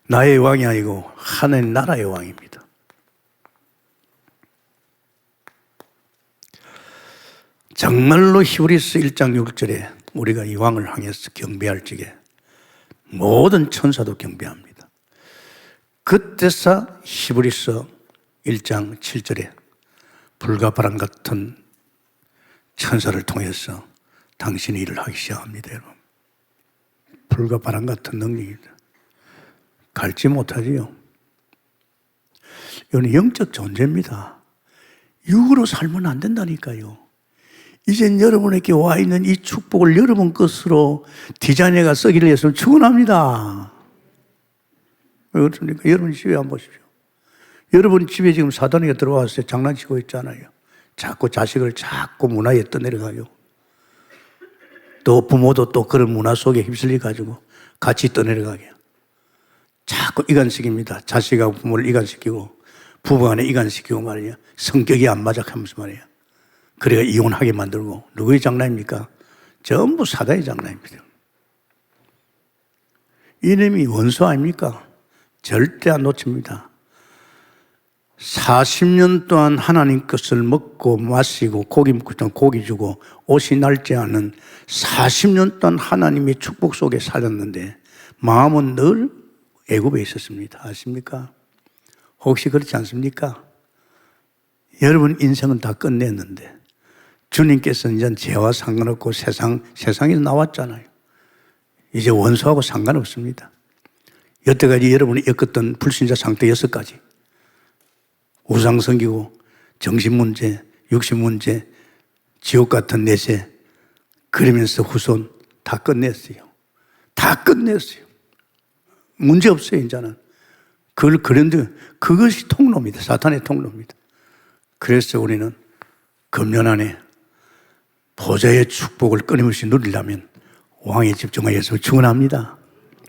나의 왕이 아니고 하나님 나라의 왕입니다. 정말로 히브리서 1장 6절에 우리가 이 왕을 향해서 경배할 적에 모든 천사도 경배합니다. 그때서 히브리서 1장 7절에 불과 바람 같은 천사를 통해서 당신의 일을 하기 시작합니다, 여러분. 불과 바람 같은 능력입니다. 갈지 못하지요. 이건 영적 존재입니다. 육으로 살면 안 된다니까요. 이젠 여러분에게 와 있는 이 축복을 여러분 것으로 디자인해가 쓰기를 위해서 축원합니다. 왜 그렇습니까? 여러분 집에 한번 보십시오. 여러분 집에 지금 사단이가 들어와서 장난치고 있잖아요. 자꾸 자식을 자꾸 문화에 떠내려가요. 또 부모도 또 그런 문화 속에 휩쓸려가지고 같이 떠내려가게. 자꾸 이간시킵니다. 자식하고 부모를 이간시키고 부부간에 이간시키고 말이야. 성격이 안 맞아 하면서 말이야. 그래가 이혼하게 만들고. 누구의 장난입니까? 전부 사단의 장난입니다. 이놈이 원수 아닙니까? 절대 안 놓칩니다. 40년 동안 하나님 것을 먹고 마시고 고기 먹고 고기 주고 옷이 낡지 않은 40년 동안 하나님의 축복 속에 살았는데 마음은 늘 애굽에 있었습니다. 아십니까? 혹시 그렇지 않습니까? 여러분 인생은 다 끝냈는데 주님께서는 이제 죄와 상관없고 세상에서 나왔잖아요. 이제 원수하고 상관없습니다. 여태까지 여러분이 겪었던 불신자 상태 6가지. 우상 섬기고, 정신문제, 육신문제, 지옥 같은 내세, 그러면서 후손 다 끝냈어요. 다 끝냈어요. 문제 없어요, 이제는. 그런데 그것이 통로입니다. 사탄의 통로입니다. 그래서 우리는 금년 안에 보좌의 축복을 끊임없이 누리려면 왕에 집중하여서 축원합니다.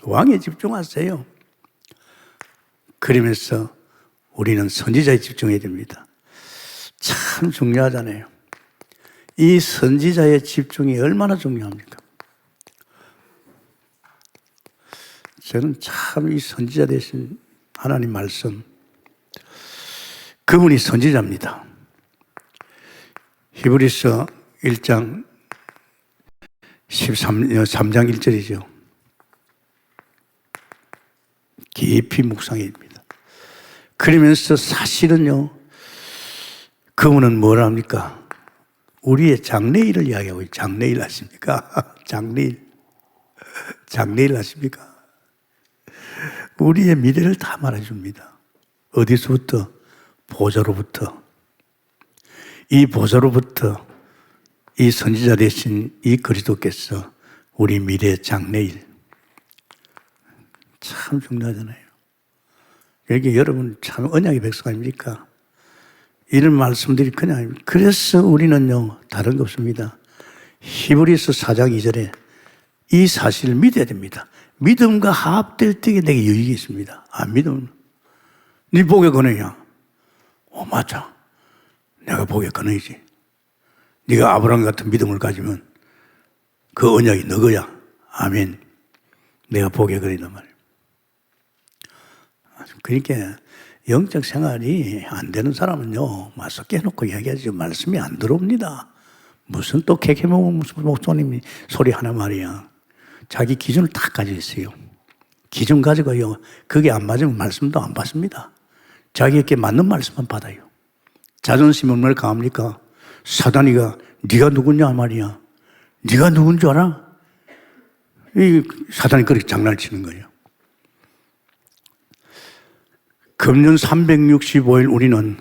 왕에 집중하세요. 그러면서 우리는 선지자에 집중해야 됩니다. 참 중요하잖아요. 이 선지자의 집중이 얼마나 중요합니까? 저는 참 이 선지자 대신 하나님 말씀, 그분이 선지자입니다. 히브리서 1장 3장 1절이죠. 깊이 묵상해야 됩니다. 그러면서 사실은요, 그분은 뭘 합니까? 우리의 장래일을 이야기하고 있어요. 장래일 아십니까? 장래일 아십니까? 우리의 미래를 다 말해줍니다. 어디서부터? 보좌로부터. 이 보좌로부터 이 선지자 대신 이 그리스도께서 우리 미래 장래일. 참 중요하잖아요. 여기 여러분 참 언약의 백성 아닙니까? 이런 말씀들이 그냥, 그래서 우리는요, 다른 거 없습니다. 히브리서 4장 2절에 이 사실을 믿어야 됩니다. 믿음과 합될 때에 내게 유익이 있습니다. 안 믿으면, 네 복에 거느냐? 맞아. 내가 복에 거느이지. 네가 아브라함 같은 믿음을 가지면 그 언약이 너거야. 아멘. 내가 복에 거느이단 말이에요. 그러니까 영적 생활이 안 되는 사람은요, 맞서 깨놓고 이야기하지 말씀이 안 들어옵니다. 무슨 또 개개목 목사님이 소리 하나 말이야. 자기 기준을 다 가지고 있어요. 기준 가지고요, 그게 안 맞으면 말씀도 안 받습니다. 자기에게 맞는 말씀만 받아요. 자존심이 얼마나 강합니까? 사단이가 네가 누구냐 말이야. 네가 누군 줄 알아? 이 사단이 그렇게 장난을 치는 거예요. 금년 365일 우리는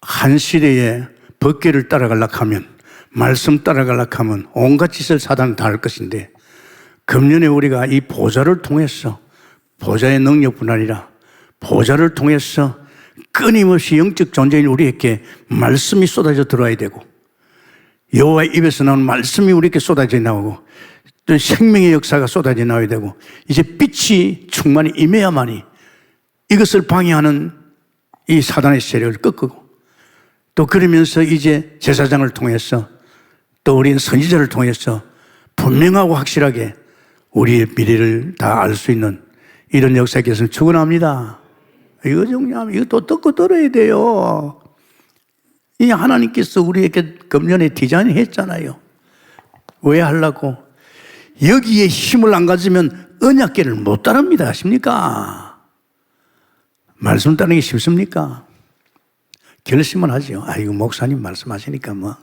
한 시대에 법궤를 따라가려고 하면, 말씀 따라가려고 하면 온갖 짓을 사단은 다 할 것인데, 금년에 우리가 이 보좌를 통해서, 보좌의 능력뿐 아니라 보좌를 통해서 끊임없이 영적 존재인 우리에게 말씀이 쏟아져 들어와야 되고, 여호와의 입에서 나오는 말씀이 우리에게 쏟아져 나오고, 또 생명의 역사가 쏟아져 나와야 되고, 이제 빛이 충만히 임해야만이 이것을 방해하는 이 사단의 세력을 꺾고, 또 그러면서 이제 제사장을 통해서, 또 우리는 선지자를 통해서 분명하고 확실하게 우리의 미래를 다 알 수 있는 이런 역사에 있으면 축원합니다. 이거 중요하면 이거 또 듣고 들어야 돼요. 이 하나님께서 우리에게 금년에 디자인했잖아요. 왜 하려고? 여기에 힘을 안 가지면 언약궤를 못 따릅니다. 아십니까? 말씀 따르는 게 쉽습니까? 결심은 하죠. 아이고, 목사님 말씀하시니까 뭐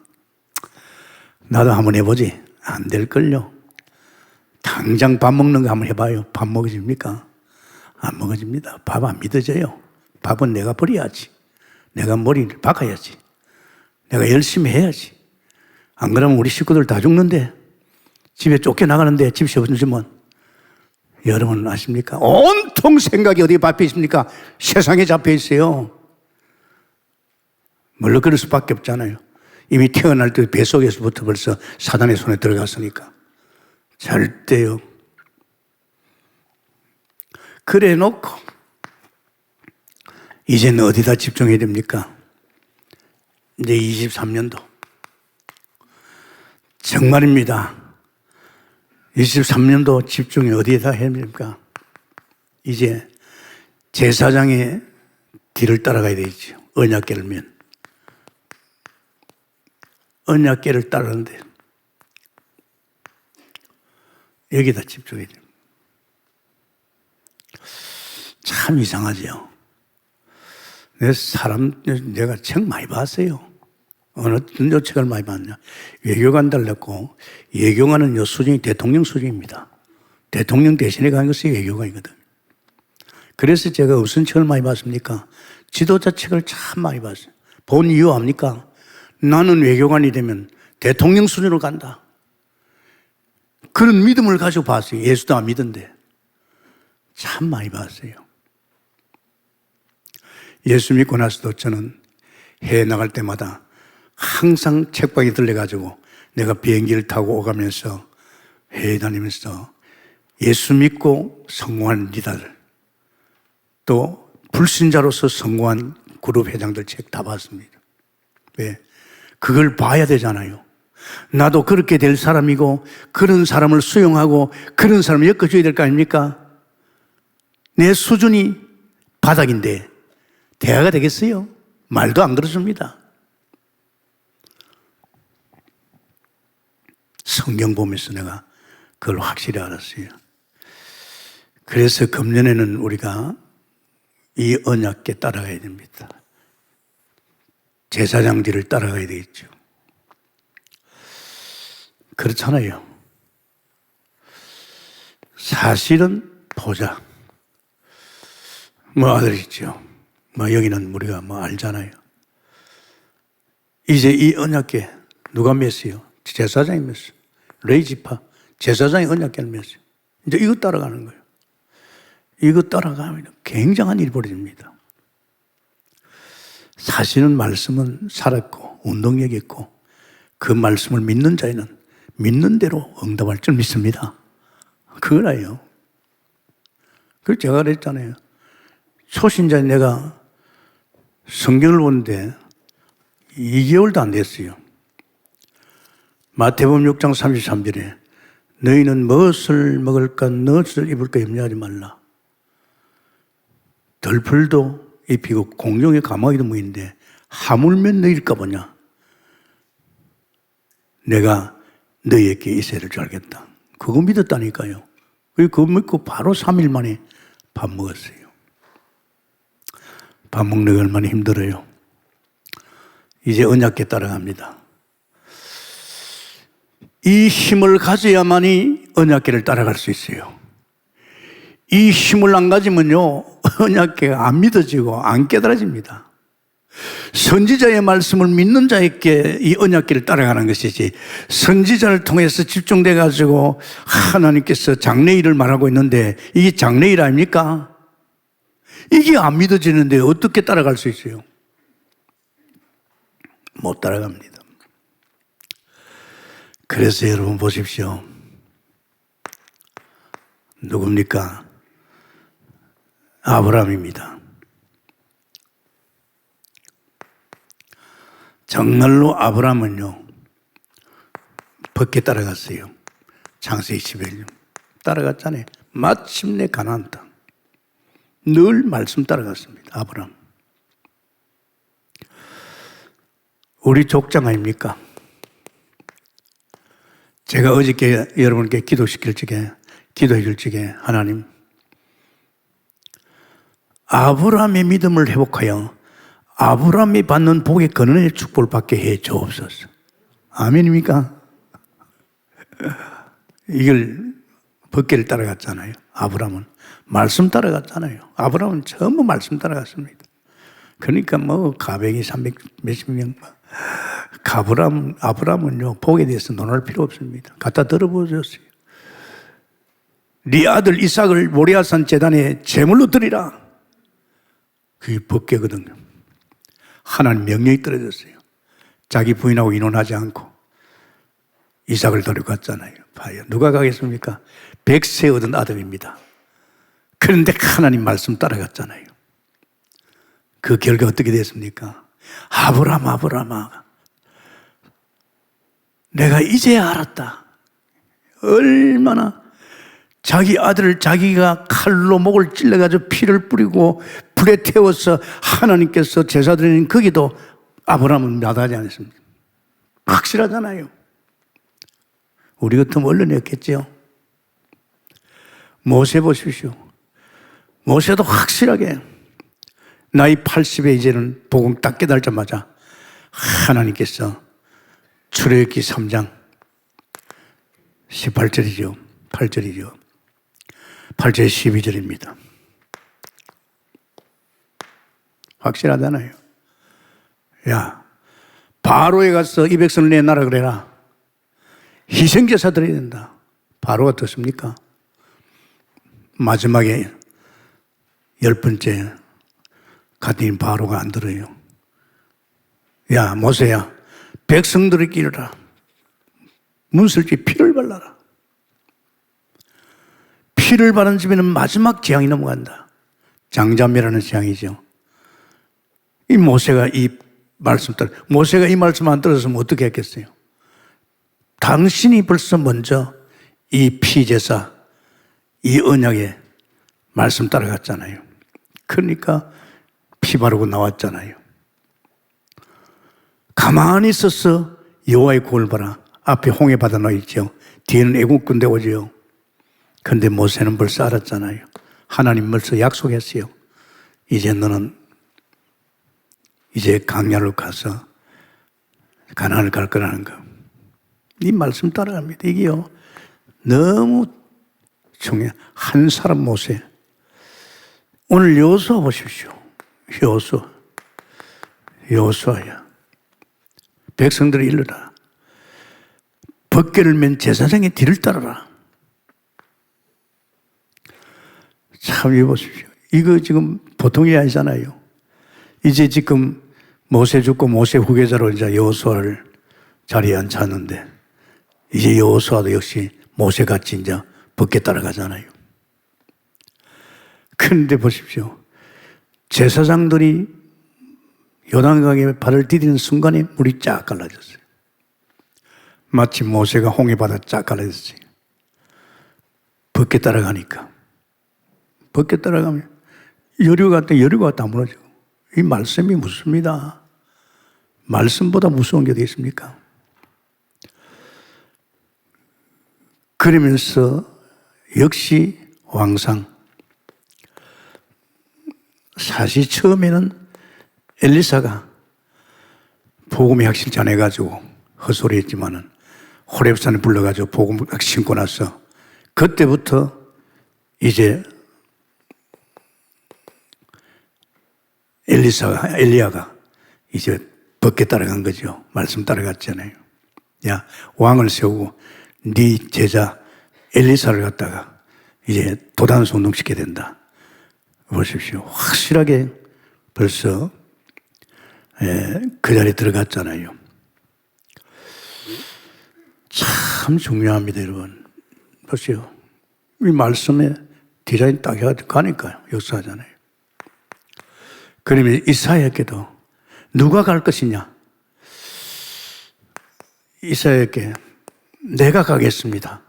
나도 한번 해보지. 안 될걸요. 당장 밥 먹는 거 한번 해봐요. 밥 먹어집니까? 안 먹어집니다. 밥 안 믿어져요. 밥은 내가 버려야지. 내가 머리를 박아야지. 내가 열심히 해야지. 안 그러면 우리 식구들 다 죽는데, 집에 쫓겨나가는데 집 세워주면, 여러분 아십니까? 온통 생각이 어디에 잡혀 있습니까? 세상에 잡혀 있어요. 물러거릴 수밖에 없잖아요. 이미 태어날 때 뱃속에서부터 벌써 사단의 손에 들어갔으니까. 절대요. 그래 놓고 이제는 어디다 집중해야 됩니까? 이제 23년도 정말입니다. 23년도 집중이 어디에다 해야 됩니까? 이제 제사장의 뒤를 따라가야 되죠. 언약궤를 면. 언약궤를 따르는데 여기다 집중해야 됩니다. 참 이상하죠. 내가 책 많이 봤어요. 어느 책을 많이 봤냐. 외교관 달랐고, 외교관은 요 수준이 대통령 수준입니다. 대통령 대신에 가는 것이 외교관이거든. 그래서 제가 무슨 책을 많이 봤습니까? 지도자 책을 참 많이 봤어요. 본 이유 압니까? 나는 외교관이 되면 대통령 수준으로 간다. 그런 믿음을 가지고 봤어요. 예수도 안 믿은데. 참 많이 봤어요. 예수 믿고 나서도 저는 해외 나갈 때마다 항상 책방에 들려가지고 내가 비행기를 타고 오가면서 해외 다니면서 예수 믿고 성공한 리더들, 또 불신자로서 성공한 그룹 회장들 책 다 봤습니다. 왜? 그걸 봐야 되잖아요. 나도 그렇게 될 사람이고 그런 사람을 수용하고 그런 사람을 엮어줘야 될 거 아닙니까? 내 수준이 바닥인데 대화가 되겠어요? 말도 안 들어줍니다. 성경 보면서 내가 그걸 확실히 알았어요. 그래서 금년에는 우리가 이 언약궤 따라가야 됩니다. 제사장들을 따라가야 되겠죠. 그렇잖아요. 사실은 보자. 아들 있죠. 여기는 우리가 알잖아요. 이제 이 언약궤 누가 맸어요? 제사장이 맸어요. 레이지파 제사장이 언약궤를 맸어요. 이제 이거 따라가는 거예요. 이거 따라가면 굉장한 일이 벌어집니다. 사실은 말씀은 살았고 운동력이 있고 그 말씀을 믿는 자에는 믿는 대로 응답할 줄 믿습니다. 그거라요. 그래서 제가 그랬잖아요. 초신자인 내가 성경을 보는데 2개월도 안 됐어요. 마태복음 6장 33절에 너희는 무엇을 먹을까 무엇을 입을까 염려하지 말라. 덜풀도 입히고 공중에 가마귀도 무인데 하물며 너희일까 보냐. 내가 너희에게 이세를 주겠다. 그거 믿었다니까요. 그거 믿고 바로 3일 만에 밥 먹었어요. 밥 먹는 게 얼마나 힘들어요. 이제 언약궤 따라갑니다. 이 힘을 가져야만이 언약궤를 따라갈 수 있어요. 이 힘을 안 가지면요 언약궤가 안 믿어지고 안 깨달아집니다. 선지자의 말씀을 믿는 자에게 이 언약궤를 따라가는 것이지, 선지자를 통해서 집중돼 가지고 하나님께서 장래일을 말하고 있는데 이게 장래일 아닙니까? 이게 안 믿어지는데 어떻게 따라갈 수 있어요? 못 따라갑니다. 그래서 여러분 보십시오. 누굽니까? 아브라함입니다. 정말로 아브라함은요 벗게 따라갔어요. 창세기 11년 따라갔잖아요. 마침내 가나안 땅. 늘 말씀 따라갔습니다. 아브라함. 우리 족장 아닙니까? 제가 어저께 여러분께 기도해 줄 적에 하나님 아브라함의 믿음을 회복하여 아브라함이 받는 복의 근원의 축복을 받게 해 주옵소서. 아멘입니까? 이걸 법계를 따라갔잖아요. 아브라함은 말씀 따라갔잖아요. 아브라함은 전부 말씀 따라갔습니다. 그러니까 가백이 300 몇십 명. 아브라함은요 복에 대해서 논할 필요 없습니다. 갖다 들어보셨어요. 네 아들 이삭을 모리아산 제단에 제물로 드리라. 그게 법계거든요. 하나님 명령이 떨어졌어요. 자기 부인하고 인혼하지 않고 이삭을 데려갔잖아요. 봐요. 누가 가겠습니까? 100세 얻은 아들입니다. 그런데 하나님 말씀 따라갔잖아요. 그 결과 어떻게 됐습니까? 아브라함아, 내가 이제야 알았다. 얼마나 자기 아들을 자기가 칼로 목을 찔러가지고 피를 뿌리고 불에 태워서 하나님께서 제사 드리는 거기도 아브라함은 나다지 않습니다. 확실하잖아요. 우리 같으면 얼른 했겠죠. 모세 보십시오. 모세도 확실하게 나이 80에 이제는 복음 딱 깨달자마자 하나님께서 출애굽기 3장 18절이죠. 8절이죠. 8절 12절입니다. 확실하잖아요. 야, 바로에 가서 이 백성을 내놔라 그래라. 희생제사 드려야 된다. 바로가 어떻습니까? 마지막에 10번째 갔더니 바로가 안 들어요. 야, 모세야, 백성들을 기르라. 문설주에 피를 발라라. 피를 바른 집에는 마지막 재앙이 넘어간다. 장자매라는 재앙이죠. 이 모세가 이 말씀 모세가 이 말씀 안 들었으면 어떻게 했겠어요? 당신이 벌써 먼저 이 피제사, 이 언약의 말씀 따라갔잖아요. 그러니까 피 바르고 나왔잖아요. 가만히 있어서 여호와의 구원을 봐라. 앞에 홍해 바다 나 있죠. 뒤에는 애국 군대 오죠. 그런데 모세는 벌써 알았잖아요. 하나님 벌써 약속했어요. 이제 너는 이제 강야로 가서 가나안을 갈 거라는 거. 이 말씀 따라갑니다. 이게요 너무 중요해. 한 사람 모세. 오늘 여호수아 보십시오. 여호수아야. 백성들을 일러라. 벗개를 맨 제사장의 뒤를 따르라. 참, 이거 보십시오. 이거 지금 보통이 아니잖아요. 이제 지금 모세 죽고 모세 후계자로 이제 여호수아를 자리에 앉혔는데, 이제 여호수아도 역시 모세같이 이제 벗개 따라가잖아요. 그런데 보십시오. 제사장들이 요단강에 발을 디디는 순간에 물이 쫙 갈라졌어요. 마치 모세가 홍해바다 쫙 갈라졌어요. 벗개 따라가니까. 벗개 따라가면 여류가 다 무너지고. 이 말씀이 무섭습니다. 말씀보다 무서운 게 어디 있습니까? 그러면서 역시 왕상. 사실 처음에는 엘리사가 복음의 확실 전해가지고 헛소리했지만은 호렙산에 불러가지고 복음을 딱 신고 나서 그때부터 이제 엘리야가 이제 벗게 따라간 거죠. 말씀 따라갔잖아요. 야, 왕을 세우고 네 제자 엘리사를 갖다가 이제 도단수 운동시켜야 된다. 보십시오. 확실하게 벌써 그 자리에 들어갔잖아요. 참 중요합니다, 여러분. 보세요. 이 말씀에 디자인 딱 가니까요. 역사하잖아요. 그러면 이사야에게도 누가 갈 것이냐? 이사야에게 내가 가겠습니다.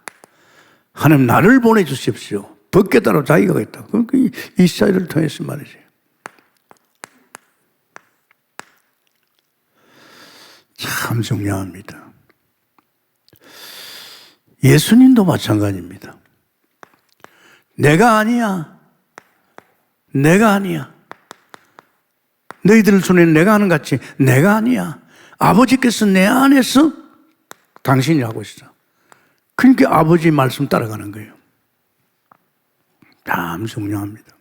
하나님 나를 보내주십시오. 벗게 따라 자기가 가겠다. 그러니까 이사야를 통해서 말이죠. 참 중요합니다. 예수님도 마찬가지입니다. 내가 아니야. 내가 아니야. 너희들 손에는 내가 하는 같이 내가 아니야. 아버지께서 내 안에서 당신이 하고 있어. 그러니까 아버지 말씀 따라가는 거예요. 참 중요합니다.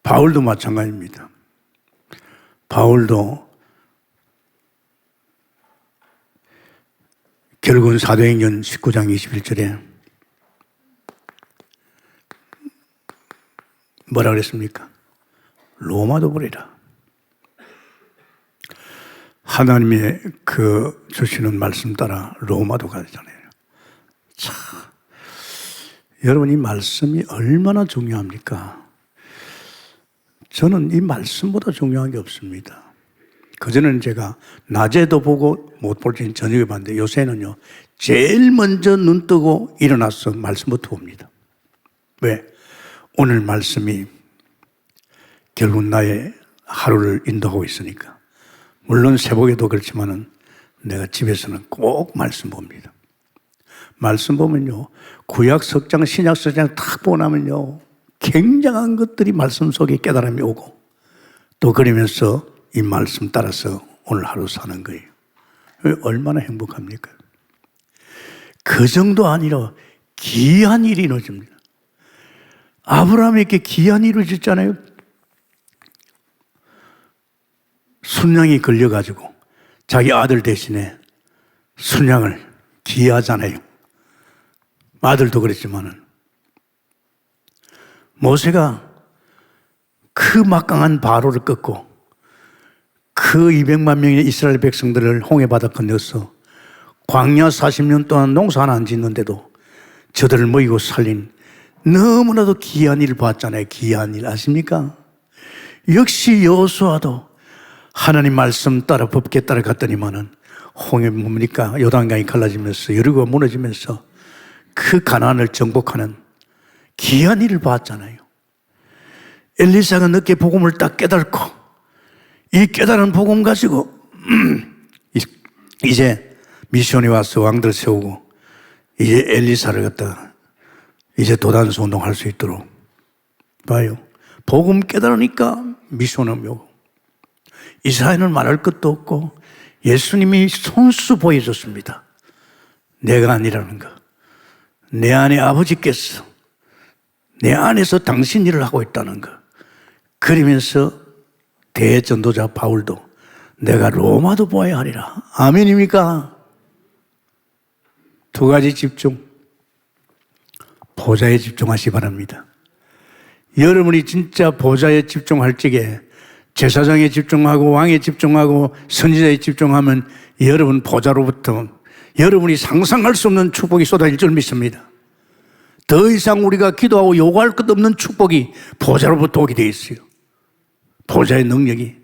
바울도 마찬가지입니다. 바울도 결국은 사도행전 19장 21절에 뭐라 그랬습니까? 로마도 보내라. 하나님의 그 주시는 말씀 따라 로마도 가잖아요. 참, 여러분 이 말씀이 얼마나 중요합니까? 저는 이 말씀보다 중요한 게 없습니다. 그전에는 제가 낮에도 보고 못 볼 때는 저녁에 봤는데 요새는요 제일 먼저 눈 뜨고 일어나서 말씀부터 봅니다. 왜? 오늘 말씀이 결국 나의 하루를 인도하고 있으니까. 물론 새벽에도 그렇지만은 내가 집에서는 꼭 말씀 봅니다. 말씀 보면요 구약 석장 신약 석장 딱 보고 나면요 굉장한 것들이 말씀 속에 깨달음이 오고 또 그러면서 이 말씀 따라서 오늘 하루 사는 거예요. 얼마나 행복합니까? 그 정도 아니라 귀한 일이 이루어집니다. 아브라함에게 귀한 일이 이루어졌잖아요. 순양이 걸려가지고 자기 아들 대신에 순양을 기하잖아요. 아들도 그랬지만은 모세가 그 막강한 바로를 꺾고 그 200만 명의 이스라엘 백성들을 홍해 바다 건너서 광야 40년 동안 농사 하나 안 짓는데도 저들을 모이고 살린 너무나도 귀한 일을 봤잖아요. 귀한 일 아십니까? 역시 여호수아도 하나님 말씀 따라 법계 따라 갔더니만은 홍해 뭡니까? 요단강이 갈라지면서 여리고가 무너지면서 그 가나안을 정복하는 귀한 일을 봤잖아요. 엘리사가 늦게 복음을 딱 깨닫고 이 깨달은 복음 가지고 이제 미션에 와서 왕들 세우고 이제 엘리사를 갖다가 이제 도단수 운동할 수 있도록 봐요. 복음 깨달으니까 미션을 묘고 이스라엘은 말할 것도 없고 예수님이 손수 보여줬습니다. 내가 아니라는 거. 내 안에 아버지께서 내 안에서 당신 일을 하고 있다는 거. 그러면서 대전도자 바울도 내가 로마도 보아야 하리라. 아멘입니까? 두 가지 집중. 보좌에 집중하시 바랍니다. 여러분이 진짜 보좌에 집중할 적에 제사장에 집중하고 왕에 집중하고 선지자에 집중하면 여러분 보좌로부터 여러분이 상상할 수 없는 축복이 쏟아질 줄 믿습니다. 더 이상 우리가 기도하고 요구할 것 없는 축복이 보좌로부터 오게 되어 있어요. 보좌의 능력이.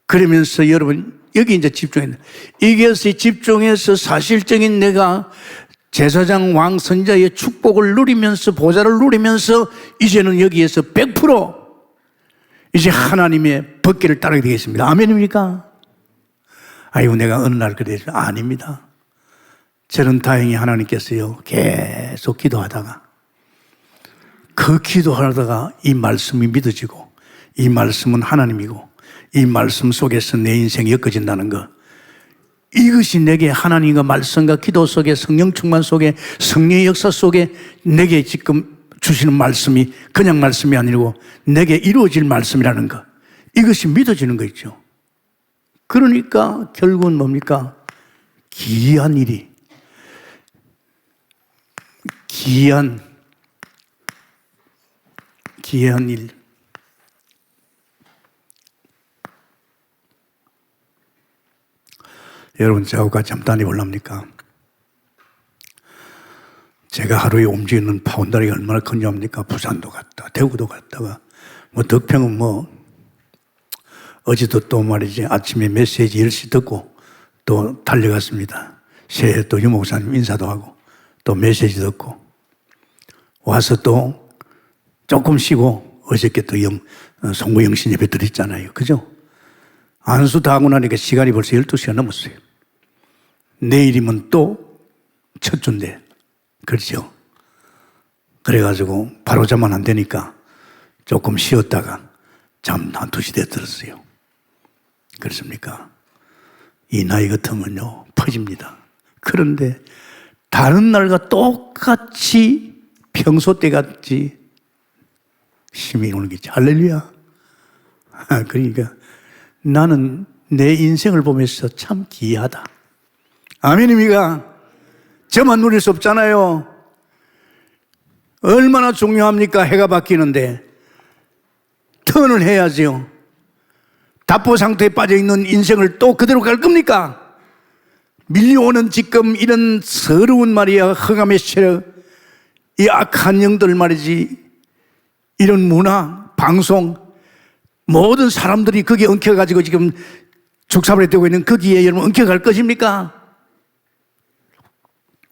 그러면서 여러분 여기 이제 집중해야 돼요. 이것이 집중해서 사실적인 내가 제사장 왕 선지자의 축복을 누리면서 보좌를 누리면서 이제는 여기에서 100% 이제 하나님의 법궤를 따르게 되겠습니다. 아멘입니까? 아이고 내가 어느 날 그래. 아닙니다. 저는 다행히 하나님께서요 계속 기도하다가 그 기도하다가 이 말씀이 믿어지고 이 말씀은 하나님이고 이 말씀 속에서 내 인생이 엮어진다는 것, 이것이 내게 하나님과 말씀과 기도 속에 성령 충만 속에 성령의 역사 속에 내게 지금 주시는 말씀이 그냥 말씀이 아니고 내게 이루어질 말씀이라는 것, 이것이 믿어지는 거 있죠. 그러니까 결국은 뭡니까? 귀한 일이, 귀한 일. 여러분 저하고 같이 한번 다녀볼랍니까? 제가 하루에 움직이는 파운다리가 얼마나 큰지 압니까? 부산도 갔다 대구도 갔다가 덕평은 어제도 또 말이지 아침에 메시지 10시 듣고 또 달려갔습니다. 새해 또 유목사님 인사도 하고 또 메시지 듣고 와서 또 조금 쉬고 어저께 또 송구영신 예배 드렸잖아요. 그죠? 안수 다 하고 나니까 시간이 벌써 12시가 넘었어요. 내일이면 또 첫 주인데, 그렇죠? 그래가지고 바로 자면 안 되니까 조금 쉬었다가 잠 한 2시 돼 들었어요. 그렇습니까? 이 나이 같으면요 퍼집니다. 그런데 다른 날과 똑같이 평소 때 같이 힘이 오는 게 있지. 할렐루야. 그러니까 나는 내 인생을 보면서 참 기이하다. 아멘입니까? 저만 누릴 수 없잖아요. 얼마나 중요합니까? 해가 바뀌는데 턴을 해야지요. 답보 상태에 빠져있는 인생을 또 그대로 갈 겁니까? 밀려오는 지금 이런 서러운 말이야, 흑암의 세력, 이 악한 영들 말이지, 이런 문화, 방송, 모든 사람들이 거기에 엉켜가지고 지금 죽사발이 되고 있는 거기에 여러분 엉켜갈 것입니까?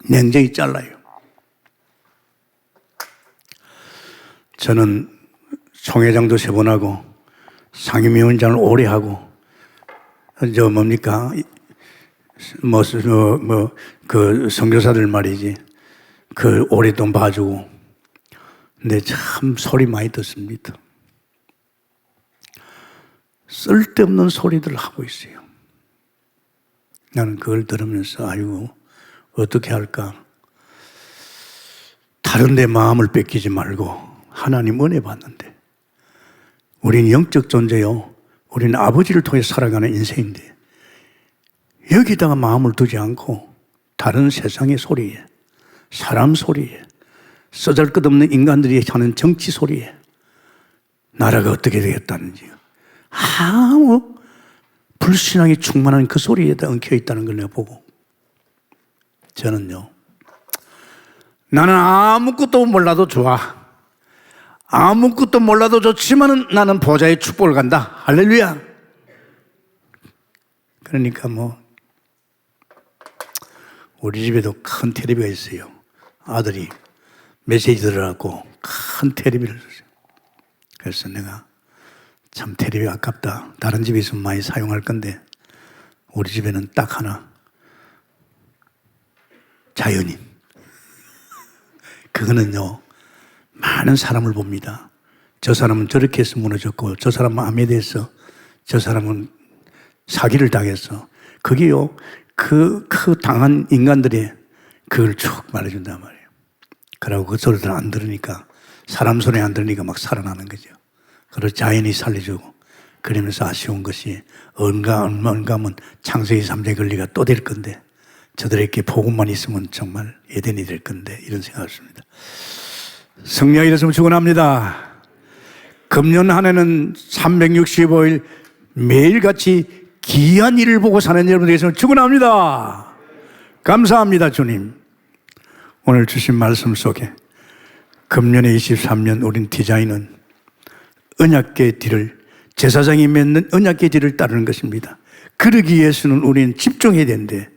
냉정히 잘라요. 저는 총회장도 3번 하고 상임위원장을 오래 하고 그 선교사들 말이지 그 오랫동안 봐주고 근데 참 소리 많이 듣습니다. 쓸데없는 소리들을 하고 있어요. 나는 그걸 들으면서 아이고 어떻게 할까? 다른 데 마음을 뺏기지 말고 하나님 은혜 받는데 우린 영적 존재요. 우리는 아버지를 통해 살아가는 인생인데 여기다가 마음을 두지 않고 다른 세상의 소리에, 사람 소리에, 쓰잘것없는 인간들이 하는 정치 소리에 나라가 어떻게 되겠다는지 아무 불신앙이 충만한 그 소리에다 엉켜 있다는 걸 내가 보고 저는요, 나는 아무것도 몰라도 좋아. 아무것도 몰라도 좋지만은 나는 보좌의 축복을 간다. 할렐루야. 그러니까 우리 집에도 큰 텔레비가 있어요. 아들이 메시지 들으라고 큰 텔레비를 줬어요. 그래서 내가 참 텔레비 아깝다. 다른 집에 있으면 많이 사용할 건데 우리 집에는 딱 하나. 자연인. 그거는요, 많은 사람을 봅니다. 저 사람은 저렇게 해서 무너졌고, 저 사람은 암에 대해서, 저 사람은 사기를 당했어. 그게요, 그 당한 인간들이 그걸 쭉 말해준단 말이에요. 그러고 그 소리들 안 들으니까, 사람 소리 안 들으니까 막 살아나는 거죠. 그래서 자연이 살려주고, 그러면서 아쉬운 것이 언감은 창세기 3장 권리가 또 될 건데, 저들에게 복음만 있으면 정말 에덴이 될 건데, 이런 생각을 했습니다. 성령이 이랬으면 축원합니다. 금년 한 해는 365일 매일같이 귀한 일을 보고 사는 여러분들이 있으면 축원합니다. 감사합니다, 주님. 오늘 주신 말씀 속에 금년의 23년 우린 디자인은 언약궤 뒤를, 제사장이 맺는 언약궤 뒤를 따르는 것입니다. 그러기 위해서는 우리는 집중해야 되는데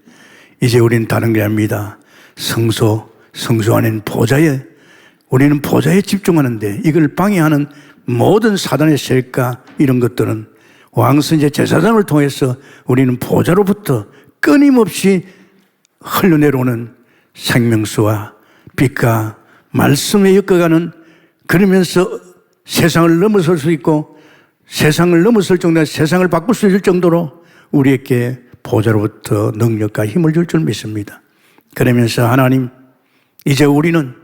이제 우리는 다른 게 아닙니다. 성소 안에는 우리는 보좌에 집중하는데 이걸 방해하는 모든 사단의 셀까 이런 것들은 왕선제 제사장을 통해서 우리는 보좌로부터 끊임없이 흘러내려오는 생명수와 빛과 말씀에 엮어가는, 그러면서 세상을 넘어설 수 있고 세상을 넘어설 정도로 세상을 바꿀 수 있을 정도로 우리에게 보좌로부터 능력과 힘을 줄 줄 믿습니다. 그러면서 하나님, 이제 우리는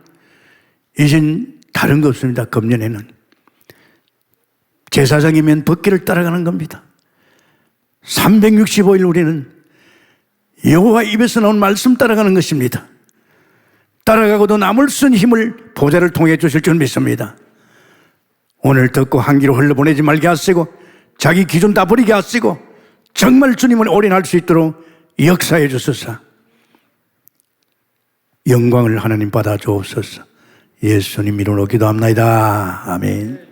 이젠 다른 거 없습니다. 금년에는 제사장이면 법궤를 따라가는 겁니다. 365일 우리는 여호와 입에서 나온 말씀 따라가는 것입니다. 따라가고도 남을 쓴 힘을 보좌를 통해 주실 줄 믿습니다. 오늘 듣고 한 귀로 흘러보내지 말게 하시고 자기 기준 다 버리게 하시고 정말 주님을 올인할 수 있도록 역사해 주소서. 영광을 하나님 받아 주옵소서. 예수님 이름으로 기도합나이다. 아멘.